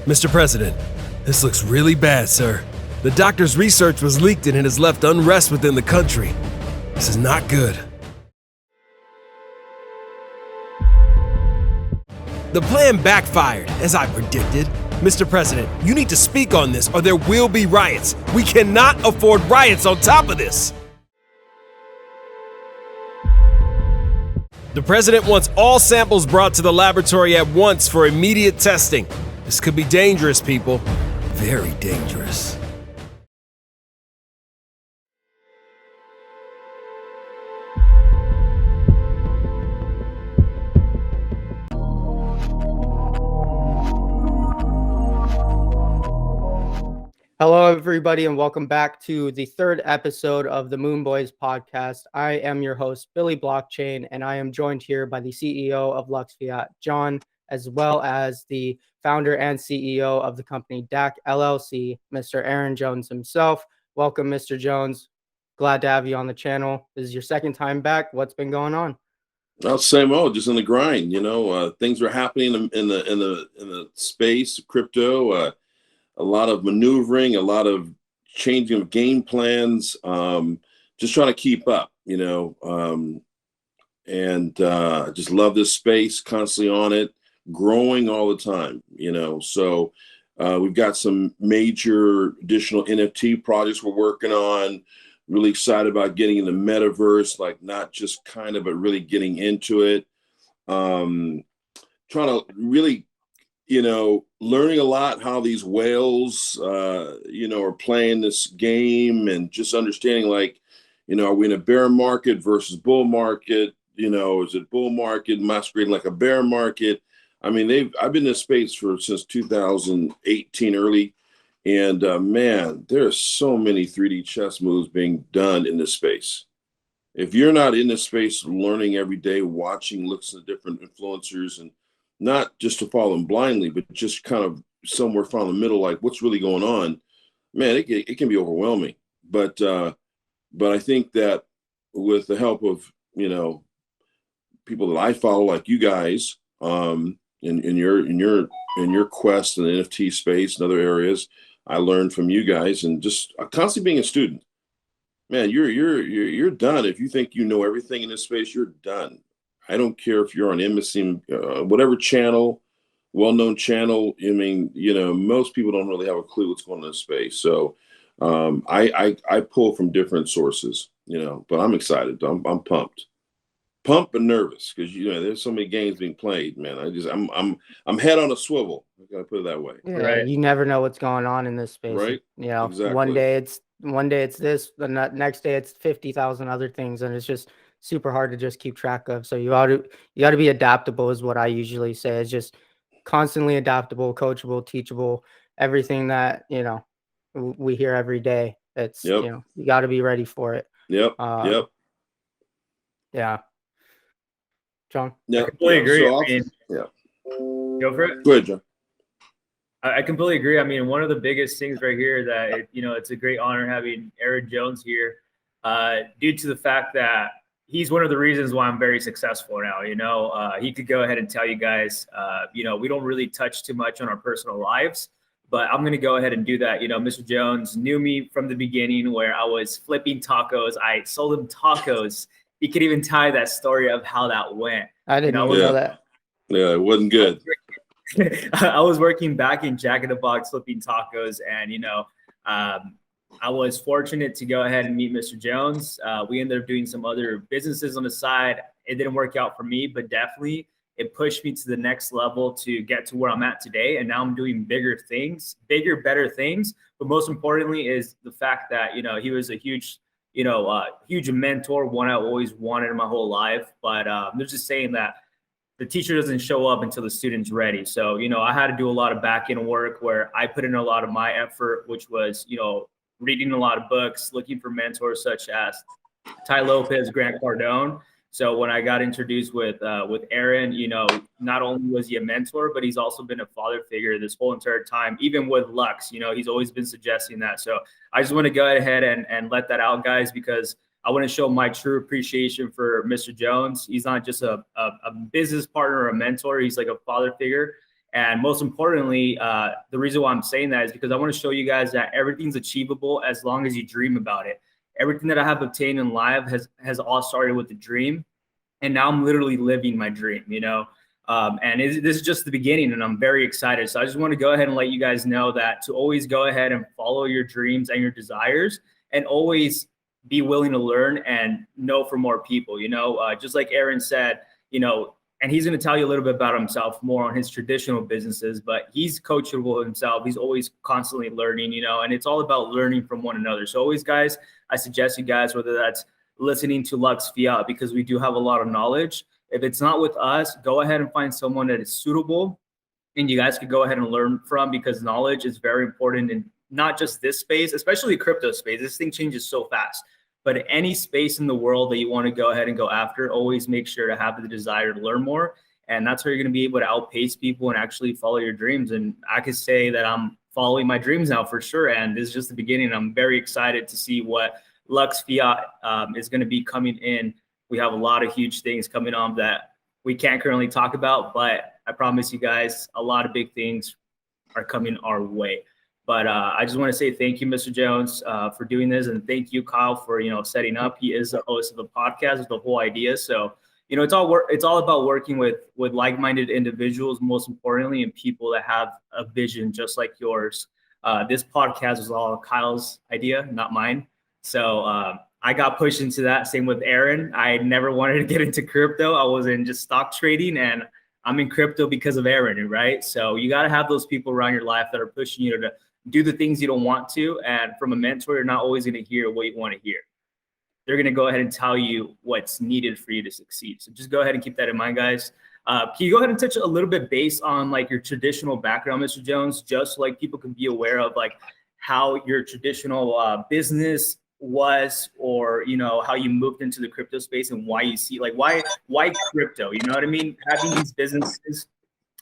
Mr. President, this looks really bad, sir. The doctor's research was leaked and it has left unrest within the country. This is not good. The plan backfired, as I predicted. Mr. President, you need to speak on this or there will be riots. We cannot afford riots on top of this. The president wants all samples brought to the laboratory at once for immediate testing. This could be dangerous, people. Very dangerous. Hello, everybody, and welcome back to the third episode of the Boyz podcast. I am your host, Billy Blockchain, and I am joined here by the CEO of Lux Fiat, John, as well as the founder and CEO of the company DAC LLC, Mr. Aaron Jones himself. Welcome, Mr. Jones. Glad to have you on the channel. This is your second time back. What's been going on? Well, same old, just in the grind. Things are happening in the space, crypto. A lot of maneuvering, a lot of changing of game plans, just trying to keep up, and just love this space, constantly on it, growing all the time, So we've got some major additional NFT projects we're working on, really excited about getting in the metaverse, like not just kind of, but really getting into it. Trying to really learning a lot how these whales, are playing this game and just understanding, are we in a bear market versus bull market? Is it bull market masquerading like a bear market? I mean, I've been in this space since 2018 early, and man, there's so many 3D chess moves being done in this space. If you're not in this space, learning every day, watching, looking at different influencers and not just to follow them blindly, but just kind of somewhere found in the middle, like what's really going on, man, it can be overwhelming. But I think that with the help of, people that I follow, like you guys, in your quest in the NFT space and other areas, I learned from you guys, and just constantly being a student, man, you're done. If you think you know everything in this space, you're done. I don't care if you're on MSC, whatever channel, well-known channel. I mean, most people don't really have a clue what's going on in this space. So I pull from different sources, but I'm excited. I'm pumped but nervous because there's so many games being played, man. I'm head on a swivel. I gotta put it that way. Yeah, right. You never know what's going on in this space, right? Exactly. One day it's this, the next day it's 50,000 other things, and it's just super hard to just keep track of. So you got to be adaptable is what I usually say. It's just constantly adaptable, coachable, teachable, everything that, we hear every day. It's, you got to be ready for it. Yep. Yeah. John? Yeah, I completely agree. Go for it. Go ahead, John. I completely agree. I mean, one of the biggest things right here that, it's a great honor having Aaron Jones here, due to the fact that he's one of the reasons why I'm very successful now. He could go ahead and tell you guys, we don't really touch too much on our personal lives, but I'm going to go ahead and do that. Mr. Jones knew me from the beginning where I was flipping tacos. I sold him tacos. He could even tell that story of how that went. I didn't know that. Yeah, it wasn't good. I was working back in Jack in the Box flipping tacos, and, I was fortunate to go ahead and meet Mr. Jones. We ended up doing some other businesses on the side. It didn't work out for me, but definitely it pushed me to the next level to get to where I'm at today. And now I'm doing bigger things, better things. But most importantly is the fact that, he was a huge, huge mentor, one I always wanted in my whole life. But there's just saying that the teacher doesn't show up until the student's ready. So, I had to do a lot of back end work where I put in a lot of my effort, which was, reading a lot of books, looking for mentors such as Ty Lopez, Grant Cardone. So when I got introduced with Aaron, not only was he a mentor, but he's also been a father figure this whole entire time, even with Lux. He's always been suggesting that. So I just want to go ahead and let that out, guys, because I want to show my true appreciation for Mr. Jones. He's not just a business partner or a mentor. He's like a father figure. And most importantly, the reason why I'm saying that is because I want to show you guys that everything's achievable as long as you dream about it. Everything that I have obtained in life has all started with a dream. And now I'm literally living my dream, you know? And this is just the beginning, and I'm very excited. So I just want to go ahead and let you guys know that to always go ahead and follow your dreams and your desires, and always be willing to learn and know for more people, you know, just like Aaron said, you know, and he's going to tell you a little bit about himself more on his traditional businesses, but he's coachable himself. He's always constantly learning, you know, and it's all about learning from one another. So always, guys, I suggest you guys, whether that's listening to Lux Fiat, because we do have a lot of knowledge. If it's not with us, go ahead and find someone that is suitable and you guys can go ahead and learn from, because knowledge is very important in not just this space, especially crypto space. This thing changes so fast. But any space in the world that you want to go ahead and go after, always make sure to have the desire to learn more. And that's how you're going to be able to outpace people and actually follow your dreams. And I could say that I'm following my dreams now for sure. And this is just the beginning. I'm very excited to see what Lux Fiat is going to be coming in. We have a lot of huge things coming on that we can't currently talk about, but I promise you guys, a lot of big things are coming our way. But I just want to say thank you, Mr. Jones, for doing this, and thank you, Kyle, for setting up. He is the host of the podcast with the whole idea. So it's all about working with like-minded individuals, most importantly, and people that have a vision just like yours. This podcast was all Kyle's idea, not mine. So I got pushed into that. Same with Aaron. I never wanted to get into crypto. I was in just stock trading, and I'm in crypto because of Aaron, right? So you got to have those people around your life that are pushing you to do the things you don't want to. And from a mentor, you're not always going to hear what you want to hear. They're going to go ahead and tell you what's needed for you to succeed. So just go ahead and keep that in mind, guys. Can you go ahead and touch a little bit based on like your traditional background, Mr. Jones, just so like people can be aware of like how your traditional business was, or how you moved into the crypto space and why you see like why crypto, you know what I mean, having these businesses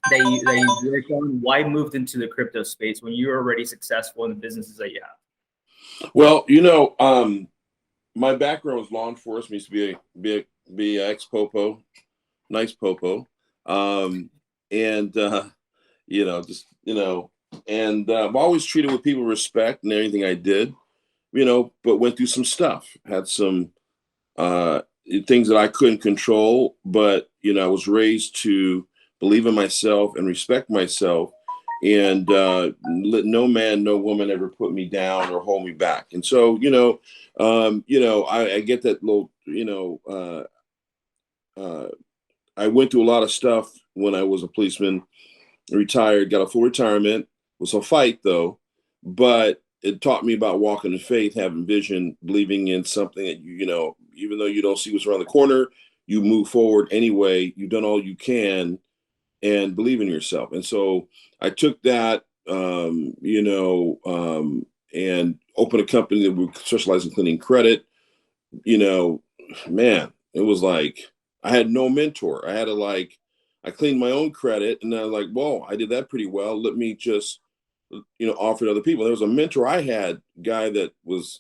that you work on, why moved into the crypto space when you're already successful in the businesses that you have? Well, my background was law enforcement. Used to be ex popo, nice popo, and I've always treated with people respect in everything I did. But went through some stuff, had some things that I couldn't control, but, I was raised to believe in myself and respect myself, and let no man, no woman ever put me down or hold me back. And so, I get that little, I went through a lot of stuff when I was a policeman, retired, got a full retirement. It was a fight though, but it taught me about walking in faith, having vision, believing in something that even though you don't see what's around the corner, you move forward anyway. You've done all you can and believe in yourself. And so I took that, and opened a company that would specialize in cleaning credit. Man, it was like I had no mentor. I cleaned my own credit, and I was like, whoa, I did that pretty well. Let me just offer to other people. There was a mentor I had, guy that was,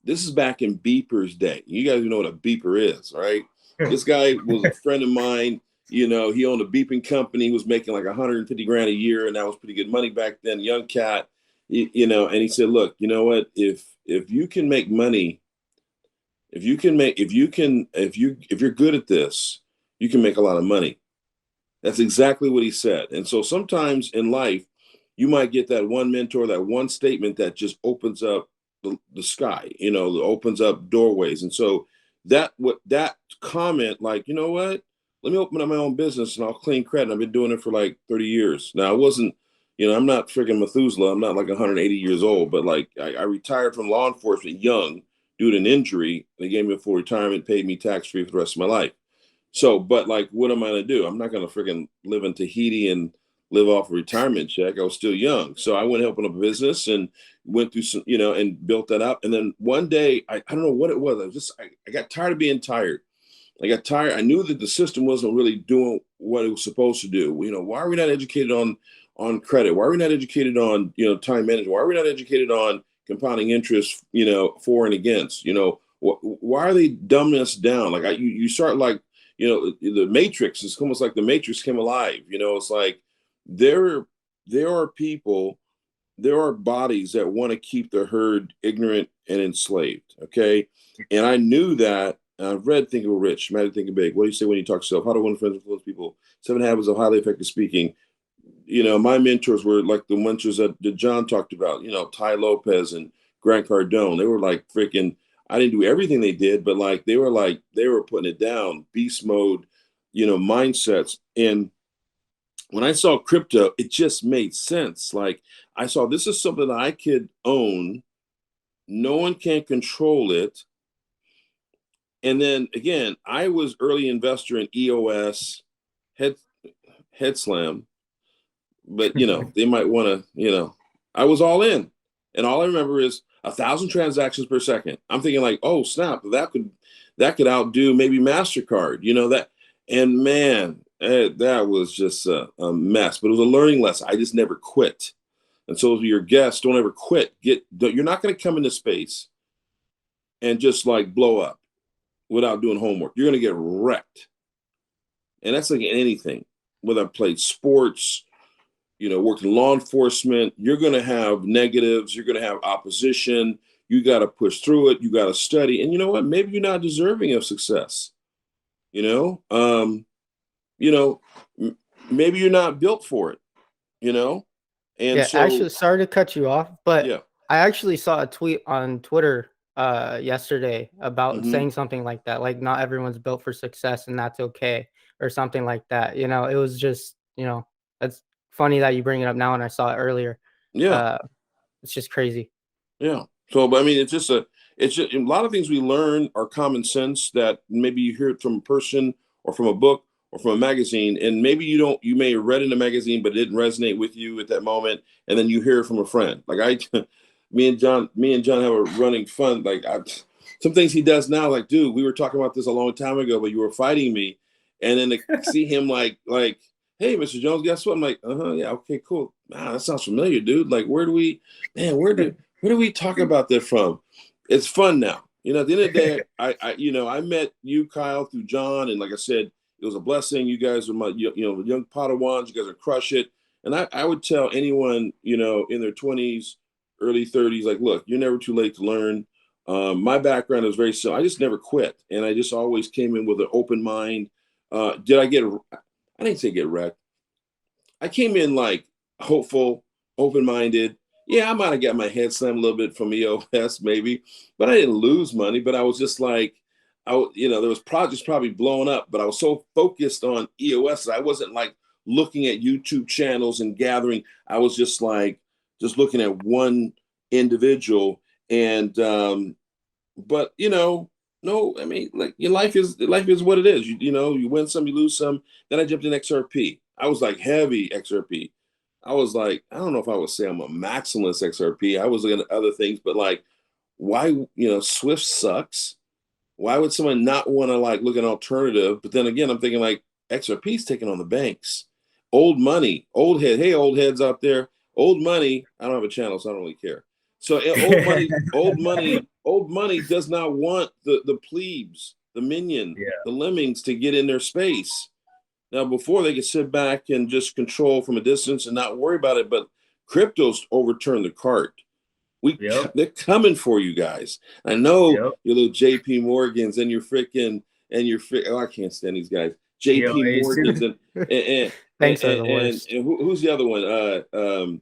this is back in beepers day. You guys know what a beeper is, right? This guy was a friend of mine. He owned a beeping company. He was making like 150 grand a year, and that was pretty good money back then. Young cat, and he said, look, you know what? If you can make money, if you're good at this, you can make a lot of money. That's exactly what he said. And so sometimes in life, you might get that one mentor, that one statement that just opens up the sky, opens up doorways. And so that comment, like, you know what, let me open up my own business and I'll clean credit. I've been doing it for like 30 years. Now I wasn't, I'm not freaking Methuselah. I'm not like 180 years old, but like I retired from law enforcement young due to an injury. They gave me a full retirement, paid me tax-free for the rest of my life. So, but like, what am I going to do? I'm not going to freaking live in Tahiti and live off a retirement check. I was still young. So I went to open up a business and went through some, and built that up. And then one day, I don't know what it was. I got tired of being tired. I got tired. I knew that the system wasn't really doing what it was supposed to do. Why are we not educated on credit? Why are we not educated on, time management? Why are we not educated on compounding interest, for and against? Why are they dumbing us down? Like you start like, the Matrix. It's almost like the Matrix came alive. It's like, there are people, there are bodies that want to keep the herd ignorant and enslaved. Okay. And I knew that. I've read Think and Grow Rich, Matter Think and Big. What do you say when you talk to yourself? How to Win Friends, Influence People, 7 Habits of Highly Effective Speaking. You know, my mentors were like the mentors that John talked about, you know, Ty Lopez and Grant Cardone. They were like freaking, I didn't do everything they did, but they were putting it down, beast mode, you know, mindsets. And when I saw crypto, it just made sense. Like I saw this is something I could own. No one can control it. And then again, I was early investor in EOS, Headslam, but you know, they might want to, you know, I was all in. And all I remember is 1,000 transactions per second. I'm thinking like, oh snap, that could outdo maybe MasterCard, you know, that. And man, that was just a mess, but it was a learning lesson. I just never quit. And so your guests, don't ever quit. You're not going to come into space and just like blow up without doing homework. You're going to get wrecked. And that's like anything, whether I played sports, you know, worked in law enforcement, you're going to have negatives. You're going to have opposition. You got to push through it. You got to study. And you know what? Maybe you're not deserving of success. You know, maybe you're not built for it, you know? And yeah, so, actually, sorry to cut you off, but yeah. I actually saw a tweet on Twitter yesterday about saying something like that, like not everyone's built for success and that's okay, or something like that. You know, it was just, you know, that's funny that you bring it up now and I saw it earlier. Yeah. It's just crazy. Yeah. So, but I mean, it's just a lot of things we learn are common sense that maybe you hear it from a person or from a book or from a magazine, and maybe you may have read in a magazine, but it didn't resonate with you at that moment. And then you hear it from a friend. Like me and John have a running fun. Like some things he does now, like, dude, we were talking about this a long time ago, but you were fighting me. And then to see him like, hey, Mr. Jones, guess what? I'm like, yeah, okay, cool. Wow, that sounds familiar, dude. Like, where do we talk about that from? It's fun now. You know, at the end of the day, I met you, Kyle, through John. And like I said, it was a blessing. You guys are my, young Padawans. You guys are crush it. And I would tell anyone, you know, in their 20s, early 30s, like, look, you're never too late to learn. My background is very simple. I just never quit. And I just always came in with an open mind. I didn't say get wrecked. I came in like hopeful, open-minded. Yeah, I might have got my head slammed a little bit from EOS maybe, but I didn't lose money. But I was just like, there was projects probably blowing up, but I was so focused on EOS that I wasn't like looking at YouTube channels and gathering. I was just looking at one individual. And, but no, I mean, like your life is what it is. You win some, you lose some. Then I jumped in XRP. I was like heavy XRP. I was like, I don't know if I would say I'm a maximalist XRP. I was looking at other things, but like, why, Swift sucks. Why would someone not want to like look at an alternative? But then again, I'm thinking like XRP's taking on the banks. Old money, old head. Hey, old heads out there, old money. I don't have a channel, so I don't really care. So old money does not want the plebes, the minion, the lemmings to get in their space. Now, before they could sit back and just control from a distance and not worry about it, but crypto's overturned the cart. They're coming for you guys. I know your little JP Morgans and I can't stand these guys. JP Morgans and thanks are the worst. And who's the other one?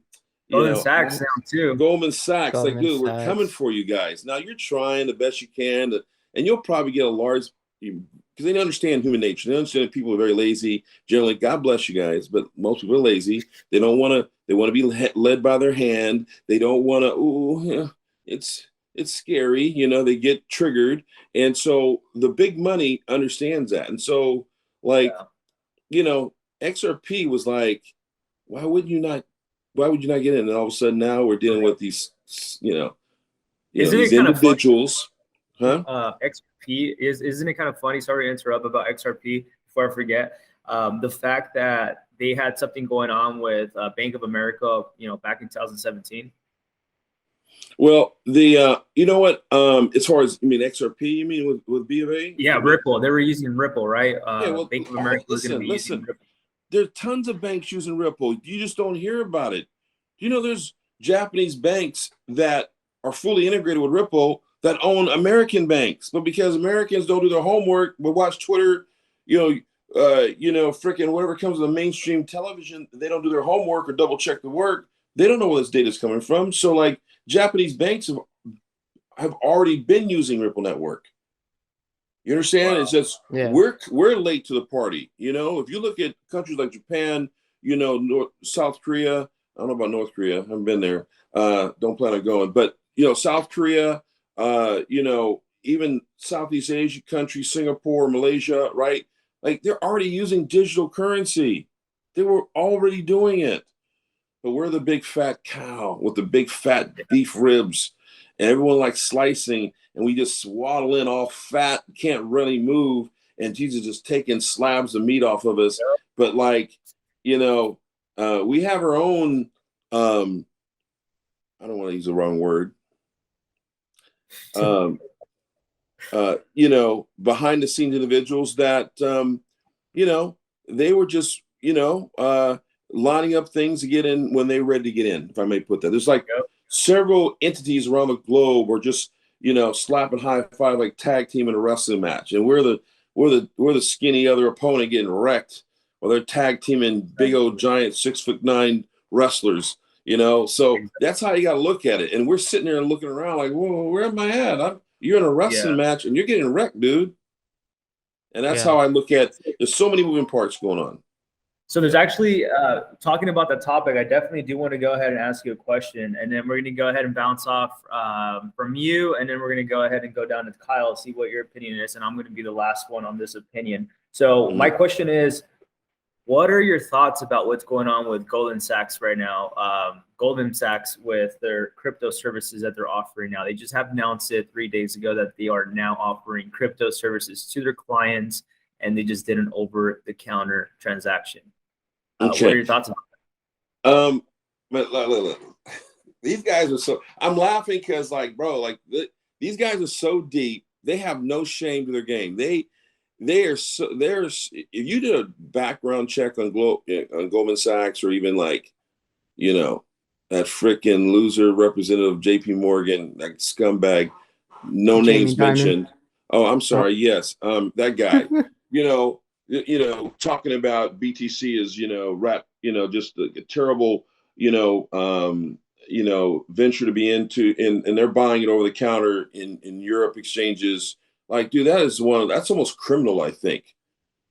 Goldman Sachs now too. Goldman Sachs, like, dude, we're coming for you guys. Now you're trying the best you can, and you'll probably get a large, because they understand human nature. They understand people are very lazy. Generally, God bless you guys, but most people are lazy. They don't want to. They want to be led by their hand. They don't want to. Ooh, it's scary. They get triggered, and so the big money understands that. And so, like, XRP was like, why would you not get in? And all of a sudden now we're dealing with these, these individuals. Huh? XRP isn't it kind of funny? Sorry to interrupt about XRP before I forget. The fact that they had something going on with Bank of America, back in 2017. Well, you know what? As far as XRP, you mean with B of A? Yeah, Ripple. They were using Ripple, right? Yeah, well, Bank of America was going to be using Ripple. There's tons of banks using Ripple. You just don't hear about it. You know, there's Japanese banks that are fully integrated with Ripple that own American banks, but because Americans don't do their homework, but watch Twitter, freaking whatever comes to the mainstream television, they don't do their homework or double check the work. They don't know where this data is coming from. So, like, Japanese banks have already been using Ripple Network. You understand? Wow. It's just we're late to the party. You know, if you look at countries like Japan, South Korea. I don't know about North Korea. I haven't been there. Don't plan on going. But South Korea, even Southeast Asia countries, Singapore, Malaysia, right? Like, they're already using digital currency. They were already doing it. But we're the big fat cow with the big fat beef ribs, and everyone likes slicing, and we just swaddle in all fat, can't really move, and Jesus just taking slabs of meat off of us. Yep. But we have our own, I don't want to use the wrong word, behind the scenes individuals that, they were just, lining up things to get in when they're ready to get in, if I may put that. There's several entities around the globe are just, slapping high five, like tag team in a wrestling match. And we're the skinny other opponent getting wrecked while they're tag teaming big old giant 6'9" wrestlers, So that's how you got to look at it. And we're sitting there and looking around like, whoa, where am I at? You're in a wrestling match and you're getting wrecked, dude. And that's how I look at, there's so many moving parts going on. So there's actually, talking about the topic, I definitely do want to go ahead and ask you a question, and then we're going to go ahead and bounce off from you, and then we're going to go ahead and go down to Kyle, see what your opinion is, and I'm going to be the last one on this opinion. So my question is, what are your thoughts about what's going on with Goldman Sachs right now? Goldman Sachs with their crypto services that they're offering now. They just have announced it 3 days ago that they are now offering crypto services to their clients, and they just did an over-the-counter transaction. Okay. What are your thoughts about that? But look, these guys are so. I'm laughing because, these guys are so deep. They have no shame to their game. They are so. If you did a background check on Goldman Sachs, or even that freaking loser representative J.P. Morgan, that scumbag, no names mentioned. Oh, I'm sorry. Yes, that guy. Talking about BTC is, just a terrible, venture to be into, and they're buying it over the counter in Europe exchanges. Like, dude, that's almost criminal, I think.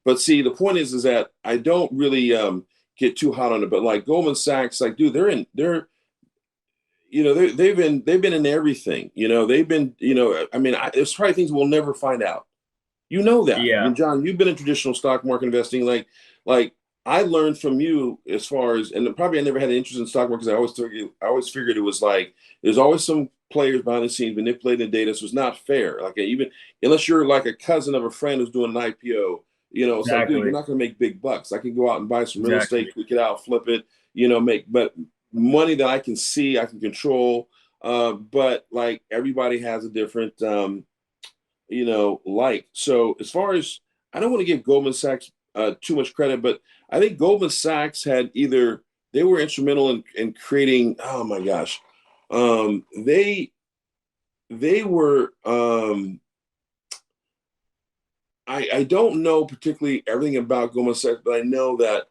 But see, the point is that I don't really get too hot on it. But like Goldman Sachs, like, dude, they've been in everything. They've been, there's probably things we'll never find out. You know that. Yeah. And John, you've been in traditional stock market investing. Like I learned from you as far as, and probably I never had an interest in stock market because I always figured it was like, there's always some players behind the scenes manipulating the data. So it's not fair. Like, even unless you're like a cousin of a friend who's doing an IPO, it's like, dude, you're not going to make big bucks. I can go out and buy some real estate, tweak it out, flip it, but money that I can see, I can control. But like, everybody has a different, so as far as, I don't want to give Goldman Sachs too much credit, but I think Goldman Sachs they were instrumental in creating, oh my gosh, they were, I don't know particularly everything about Goldman Sachs, but I know that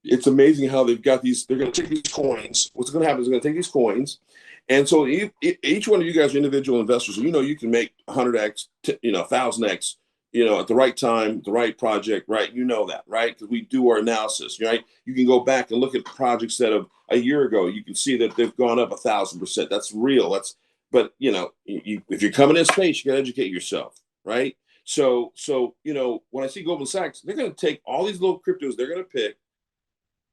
it's amazing how they're going to take these coins. What's going to happen is they're going to take these coins. And so each one of you guys are individual investors. So, you can make 100x, 1,000x, at the right time, the right project, right? You know that, right? Because we do our analysis, right? You can go back and look at projects that of a year ago. You can see that they've gone up 1,000%. That's real. But if you're coming in space, you got to educate yourself, right? So when I see Goldman Sachs, they're going to take all these little cryptos they're going to pick,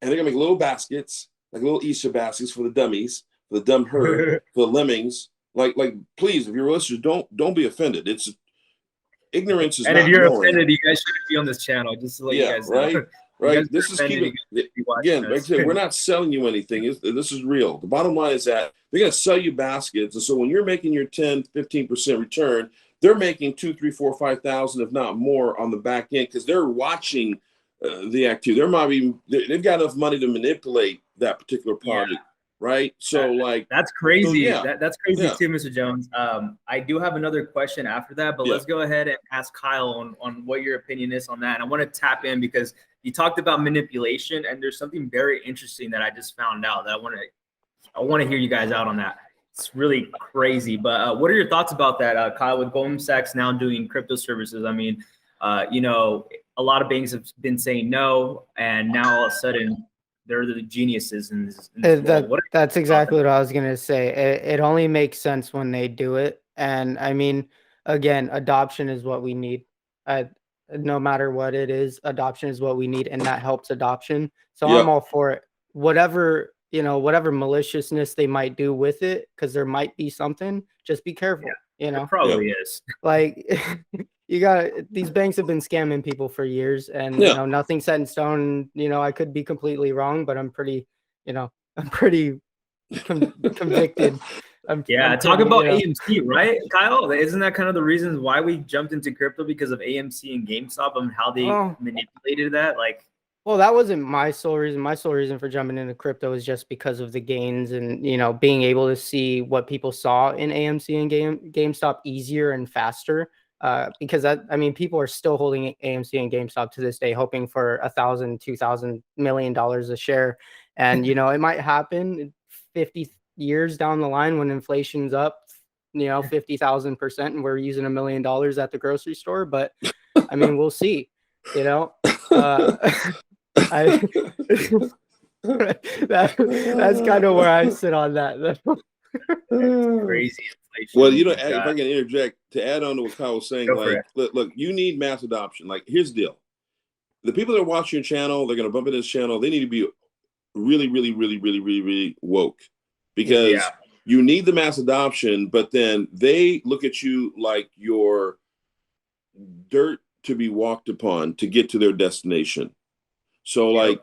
and they're going to make little baskets, like little Easter baskets for the dummies. The dumb herd, the lemmings, like, please, if you're listeners, don't be offended. It's ignorance is. And if you're offended, you guys shouldn't be on this channel. Just to let you guys know. Right. This is keeping again. Like I said, we're not selling you anything. This is real. The bottom line is that they're going to sell you baskets, and so when you're making your 10-15% return, they're making 2, 3, 4, 5,000, if not more, on the back end because they're watching the activity. There might be they've got enough money to manipulate that particular project, right? So that's crazy. So, That's crazy too, Mr. Jones. I do have another question after that, but let's go ahead and ask Kyle on what your opinion is on that. And I want to tap in because you talked about manipulation, and there's something very interesting that I just found out that I want to hear you guys out on that. It's really crazy. But what are your thoughts about that, Kyle? With Goldman Sachs now doing crypto services, I mean, a lot of banks have been saying no, and now all of a sudden they're the geniuses in this that's exactly what I was gonna say. It only makes sense when they do it, and I mean, again, adoption is what we need. No matter what it is, adoption is what we need, and that helps adoption. So I'm all for it. Whatever maliciousness they might do with it, because there might be something. Just be careful. It probably is. Like these banks have been scamming people for years, and nothing's set in stone. I could be completely wrong, but I'm pretty convicted. Talk about AMC, right, Kyle? Isn't that kind of the reasons why we jumped into crypto, because of AMC and GameStop and how they manipulated that? Well, that wasn't my sole reason. My sole reason for jumping into crypto is just because of the gains and, being able to see what people saw in AMC and GameStop easier and faster. Because people are still holding AMC and GameStop to this day, hoping for $1,000, $2,000 million a share. And, it might happen 50 years down the line when inflation's up, 50,000%, and we're using $1 million at the grocery store. But we'll see, that's kind of where I sit on that. That's crazy inflation. Well, if I can interject to add on to what Kyle was saying, look, you need mass adoption. Here's the deal: the people that are watching your channel, they're going to bump into this channel. They need to be really, really, really, really, really, really woke, because you need the mass adoption. But then they look at you like you're dirt to be walked upon to get to their destination. So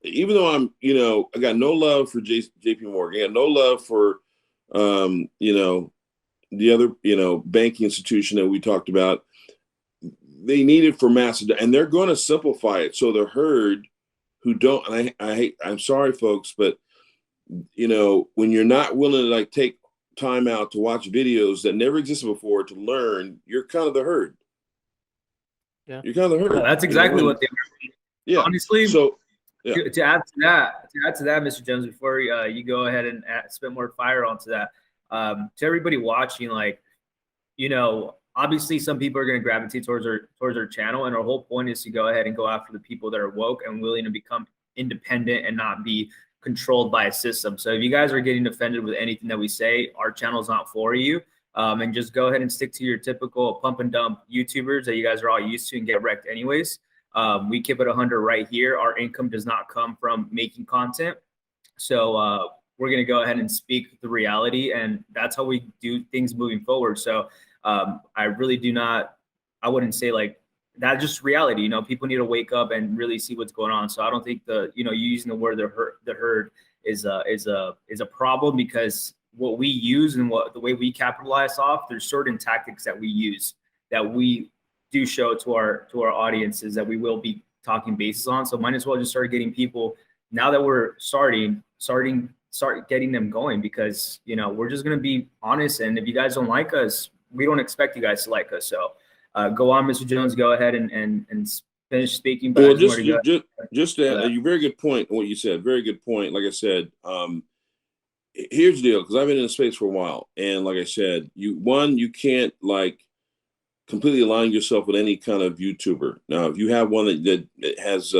even though I'm, I got no love for JP Morgan, I got no love for, the other, banking institution that we talked about. They need it for mass, and they're going to simplify it. So the herd who don't, and I'm sorry, folks, but, when you're not willing to take time out to watch videos that never existed before to learn, you're kind of the herd. Yeah. You're kind of the herd. That's exactly what they were. Yeah. Honestly, so to add to that, Mr. Jones, before you go ahead and spit more fire onto that, to everybody watching, obviously some people are going to gravitate towards our channel, and our whole point is to go ahead and go after the people that are woke and willing to become independent and not be controlled by a system. So if you guys are getting offended with anything that we say, our channel is not for you. And just go ahead and stick to your typical pump and dump YouTubers that you guys are all used to and get wrecked anyways. We keep it 100 right here. Our income does not come from making content. So we're going to go ahead and speak the reality, and that's how we do things moving forward. So I really I wouldn't say that's just reality. People need to wake up and really see what's going on. So I don't think you using the word the herd is a problem, because what we use and the way we capitalize off, there's certain tactics that we use that we do show to our audiences that we will be talking bases on. So might as well just start getting people, now that we're start getting them going, because we're just going to be honest. And if you guys don't like us, we don't expect you guys to like us. So go on, Mr. Jones, go ahead and finish speaking. Well, just a very good point on what you said. Very good point. Like I said, here's the deal, because I've been in the space for a while, and like I said, you can't completely align yourself with any kind of YouTuber. Now, if you have one that has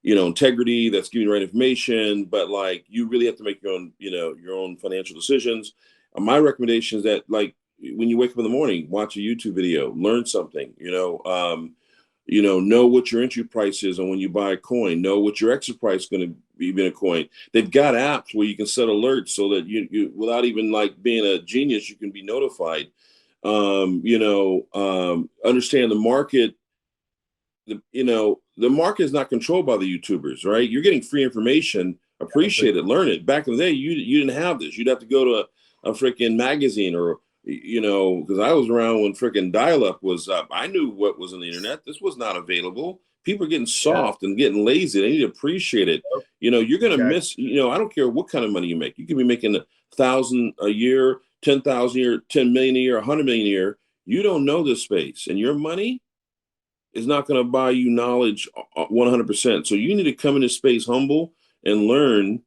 integrity, that's giving the right information, but you really have to make your own financial decisions. My recommendation is that when you wake up in the morning, watch a YouTube video, learn something, know what your entry price is, and when you buy a coin, know what your exit price is going to be in a coin. They've got apps where you can set alerts so that you without even being a genius, you can be notified. Understand the market. The market is not controlled by the YouTubers, right? You're getting free information. Appreciate it, learn it. Back in the day, you didn't have this. You'd have to go to a freaking magazine or because I was around when freaking dial-up was up. I knew what was on the internet. This was not available. People are getting soft and getting lazy. They need to appreciate it. You're going to miss, I don't care what kind of money you make. You could be making 1,000 a year, 10,000 a year, 10 million a year, 100 million a year. You don't know this space, and your money is not going to buy you knowledge 100%. So you need to come into space humble and learn.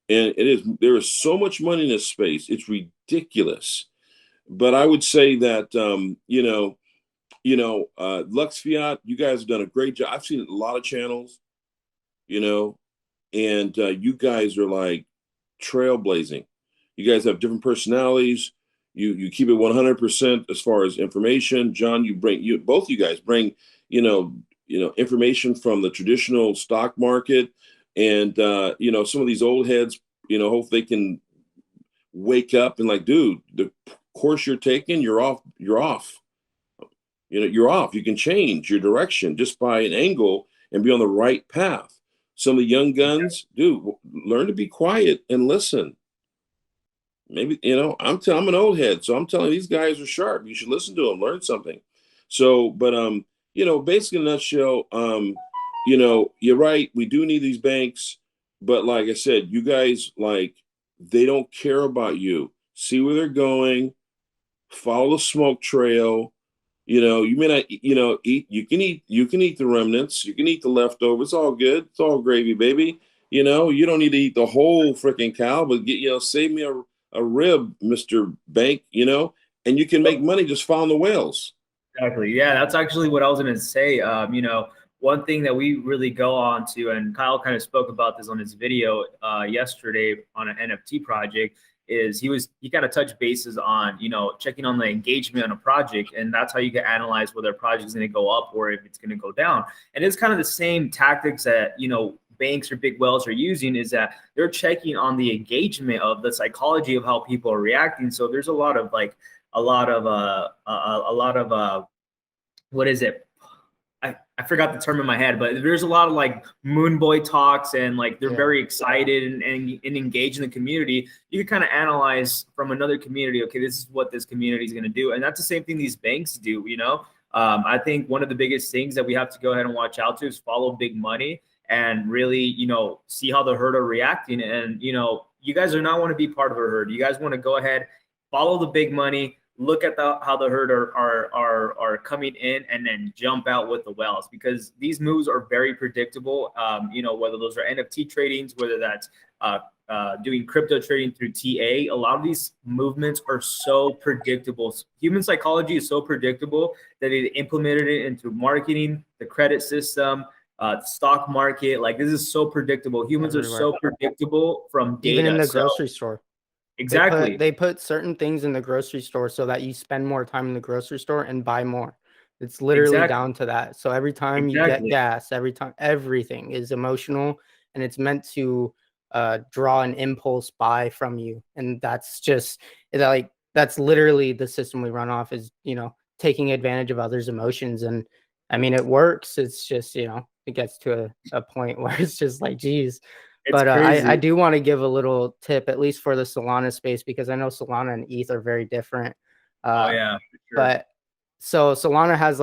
And there is so much money in this space. It's ridiculous. But I would say that, Lux Fiat, you guys have done a great job. I've seen a lot of channels, and you guys are like trailblazing. You guys have different personalities. You keep it 100% as far as information. John, both you guys bring, information from the traditional stock market, and some of these old heads, hope they can wake up and like, dude, the course you're taking, you're off. You're off. You can change your direction just by an angle and be on the right path. Some of the young guns, dude, learn to be quiet and listen. Maybe, I'm an old head, so I'm telling you, these guys are sharp. You should listen to them, learn something. So, but, basically in a nutshell, you're right. We do need these banks, but like I said, you guys, they don't care about you. See where they're going, follow the smoke trail. You may not, eat, you can eat the remnants, you can eat the leftovers. It's all good. It's all gravy, baby. You don't need to eat the whole freaking cow, but save me a rib, Mr. Bank, and you can make money just following the whales. Exactly. Yeah, that's actually what I was going to say. One thing that we really go on to, and Kyle kind of spoke about this on his video yesterday on an NFT project, is he kind of touched bases on, checking on the engagement on a project. And that's how you can analyze whether a project is going to go up or if it's going to go down. And it's kind of the same tactics that, banks or big whales are using, is that they're checking on the engagement of the psychology of how people are reacting. So there's a lot of what is it? I forgot the term in my head, but there's a lot of moon boy talks, and they're very excited and engaged in the community. You can kind of analyze from another community, okay, this is what this community is going to do. And that's the same thing these banks do, I think one of the biggest things that we have to go ahead and watch out to is follow big money and really, see how the herd are reacting. And, you guys do not want to be part of a herd. You guys want to go ahead, follow the big money, look at how the herd are coming in, and then jump out with the whales, because these moves are very predictable. Whether those are NFT tradings, whether that's doing crypto trading through TA, a lot of these movements are so predictable. Human psychology is so predictable that they implemented it into marketing, the credit system, the stock market. This is so predictable. Humans are so predictable from data. Even in the grocery store. Exactly. They put certain things in the grocery store so that you spend more time in the grocery store and buy more. It's literally down to that. So every time you get gas, everything is emotional, and it's meant to draw an impulse buy from you. And that's just that's literally the system we run off, is, taking advantage of others' emotions. And I mean, it works. It's just, it gets to a point where it's just like, geez. But I do want to give a little tip, at least for the Solana space, because I know Solana and ETH are very different. Sure. But so Solana has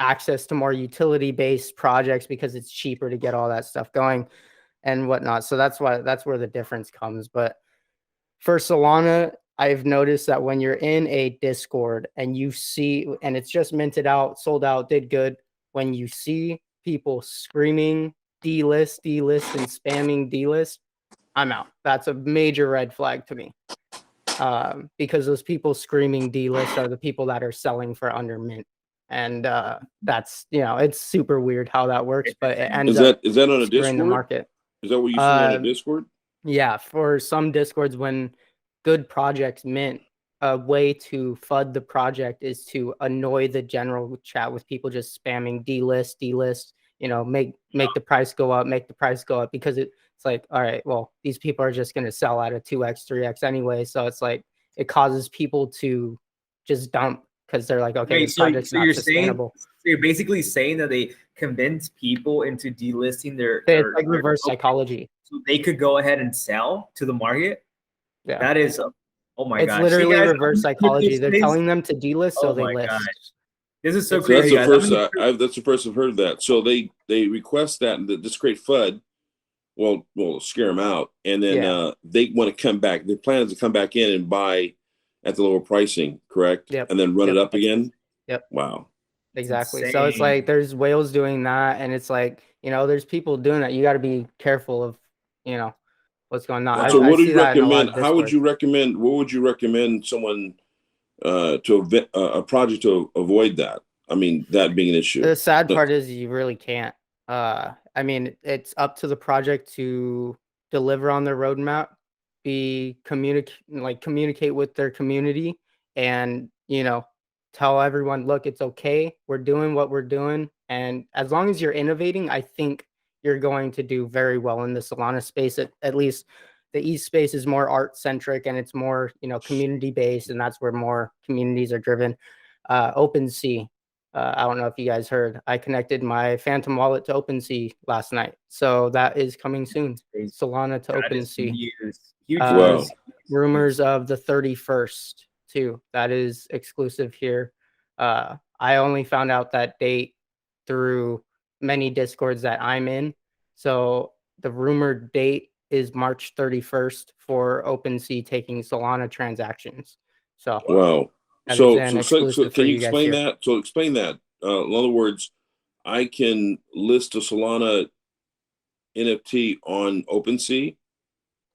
access to more utility-based projects because it's cheaper to get all that stuff going and whatnot. So that's where the difference comes. But for Solana, I've noticed that when you're in a Discord and you see, and it's just minted out, sold out, did good, when you see people screaming delist, and spamming delist, I'm out. That's a major red flag to me. Because those people screaming delist are the people that are selling for under mint. And that's, it's super weird how that works, but it ends is that on a Discord? The market. Is that what you see on a Discord? Yeah, for some Discords, when good projects mint, a way to FUD the project is to annoy the general chat with people just spamming delist, make the price go up, because it's like, all right, well, these people are just going to sell at a 2x, 3x anyway. So it's like, it causes people to just dump because they're like, okay, this project's not sustainable. So you're basically saying that they convince people into delisting it's like reverse psychology. So they could go ahead and sell to the market. Yeah. That is, Oh my It's gosh. literally See, guys, reverse psychology. They're telling them to delist, so oh they my list. gosh. This is so So crazy, that's guys. that's the first I've heard of that. So they request that and just create FUD. Well, scare them out, and then they want to come back. The plan is to come back in and buy at the lower pricing, correct? Yep. And then run it up again. Yep. Wow. Exactly. So it's like there's whales doing that, and it's like, there's people doing that. You got to be careful of, what's going on. So what do see you that in a lot recommend? of How would Discord. you recommend? What would you recommend someone to a project to avoid that? I mean, that being an issue. The sad part is you really can't. I mean, it's up to the project to deliver on their roadmap, communicate with their community, and tell everyone, look, it's okay. We're doing what we're doing, and as long as you're innovating, I think you're going to do very well in the Solana space. At least the ETH space is more art centric, and it's more community based, and that's where more communities are driven. OpenSea. I don't know if you guys heard. I connected my Phantom wallet to OpenSea last night, so that is coming soon. Solana to OpenSea. Huge news. Rumors of the 31st too. That is exclusive here. I only found out that date through many Discords that I'm in. So the rumored date is March 31st for OpenSea taking Solana transactions. So wow. So can you explain that? So explain that. In other words, I can list a Solana NFT on OpenSea.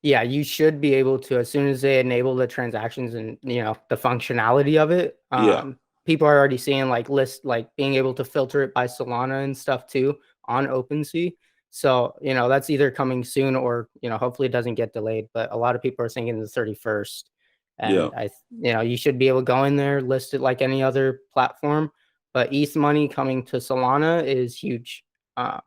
Yeah, you should be able to as soon as they enable the transactions and the functionality of it. People are already seeing being able to filter it by Solana and stuff too on OpenSea. So that's either coming soon or hopefully it doesn't get delayed. But a lot of people are thinking the 31st. And you should be able to go in there, list it like any other platform. But ETH money coming to Solana is huge. And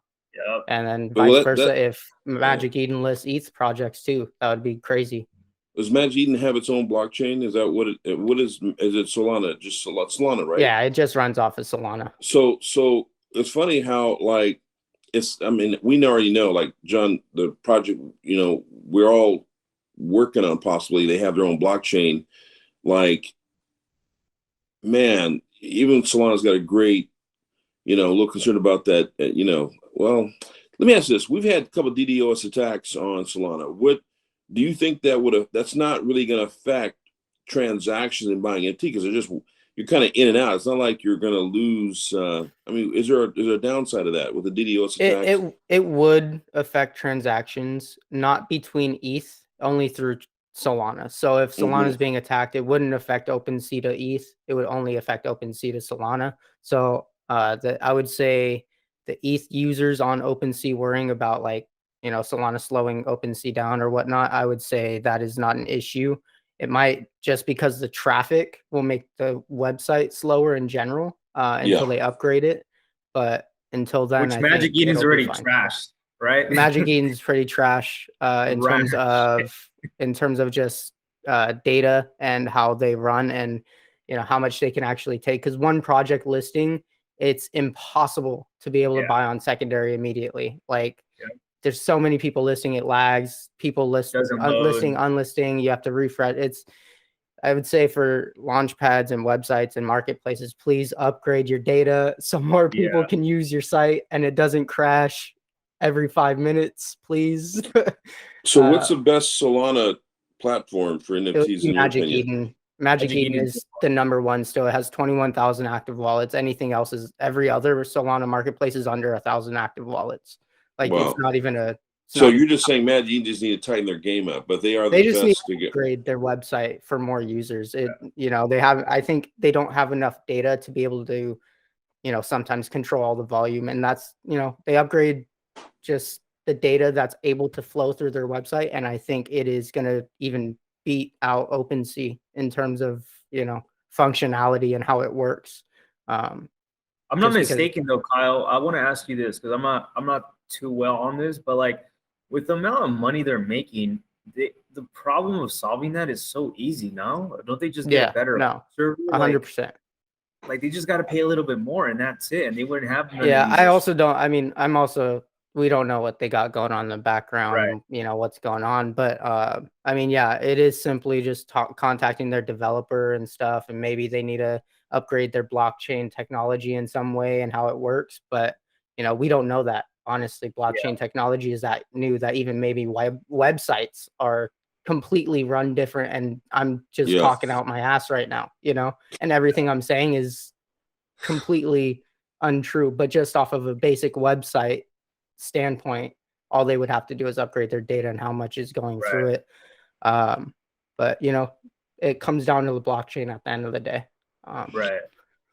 then vice versa, if Magic Eden lists ETH projects too, that would be crazy. Does Magic Eden have its own blockchain? Is that what is it Solana? Just Solana, right? Yeah, it just runs off of Solana. So it's funny how we already know, like John, the project, we're all working on possibly they have their own blockchain. Like, man, even Solana's got a great, a little concerned about that. Well, let me ask this: we've had a couple of DDoS attacks on Solana. What do you think that's not really going to affect transactions and buying NFT because you're kind of in and out. It's not like you're going to lose. Is there a downside of that with the DDoS attacks? It would affect transactions, not between ETH, only through Solana. So if Solana is being attacked, it wouldn't affect OpenSea to ETH. It would only affect OpenSea to Solana. So I would say the ETH users on OpenSea worrying about Solana slowing OpenSea down or whatnot, I would say that is not an issue. It might just because the traffic will make the website slower in general until they upgrade it. But until then, which Magic Eden's already trashed, right? Magic Eden's pretty trash in terms of just data and how they run and how much they can actually take. Because one project listing, it's impossible to be able to buy on secondary immediately. There's so many people listing, it lags. People listing, unlisting. You have to refresh. I would say for launch pads and websites and marketplaces, please upgrade your data so more people can use your site and it doesn't crash every 5 minutes, please. So what's the best Solana platform for NFTs in your opinion? Eden. Magic Eden is the number one still. It has 21,000 active wallets. Anything else is every other Solana marketplace is under 1,000 active wallets. It's not even So you're just saying Magic Eden just need to tighten their game up, but they are the best need to upgrade their website for more users. I think they don't have enough data to be able to, sometimes control all the volume. And that's, they upgrade just the data that's able to flow through their website. And I think it is going to even beat out OpenSea in terms of, functionality and how it works. I'm not mistaken though, Kyle. I want to ask you this because I'm not too well on this, but with the amount of money they're making, the problem of solving that is so easy now. Don't they just get better? No, 100%. They just got to pay a little bit more, and that's it. And they wouldn't have. I also don't. I'm also we don't know what they got going on in the background, Right. you know, what's going on. But I mean, yeah, it is simply just contacting their developer and stuff, and maybe they need to upgrade their blockchain technology in some way and how it works. But you know, we don't know that. Honestly, blockchain technology is that new that even maybe websites are completely run different, and I'm just talking out my ass right now, you know, and everything I'm saying is completely untrue. But just off of a basic website standpoint, all they would have to do is upgrade their data and how much is going through it. But you know, it comes down to the blockchain at the end of the day. Right.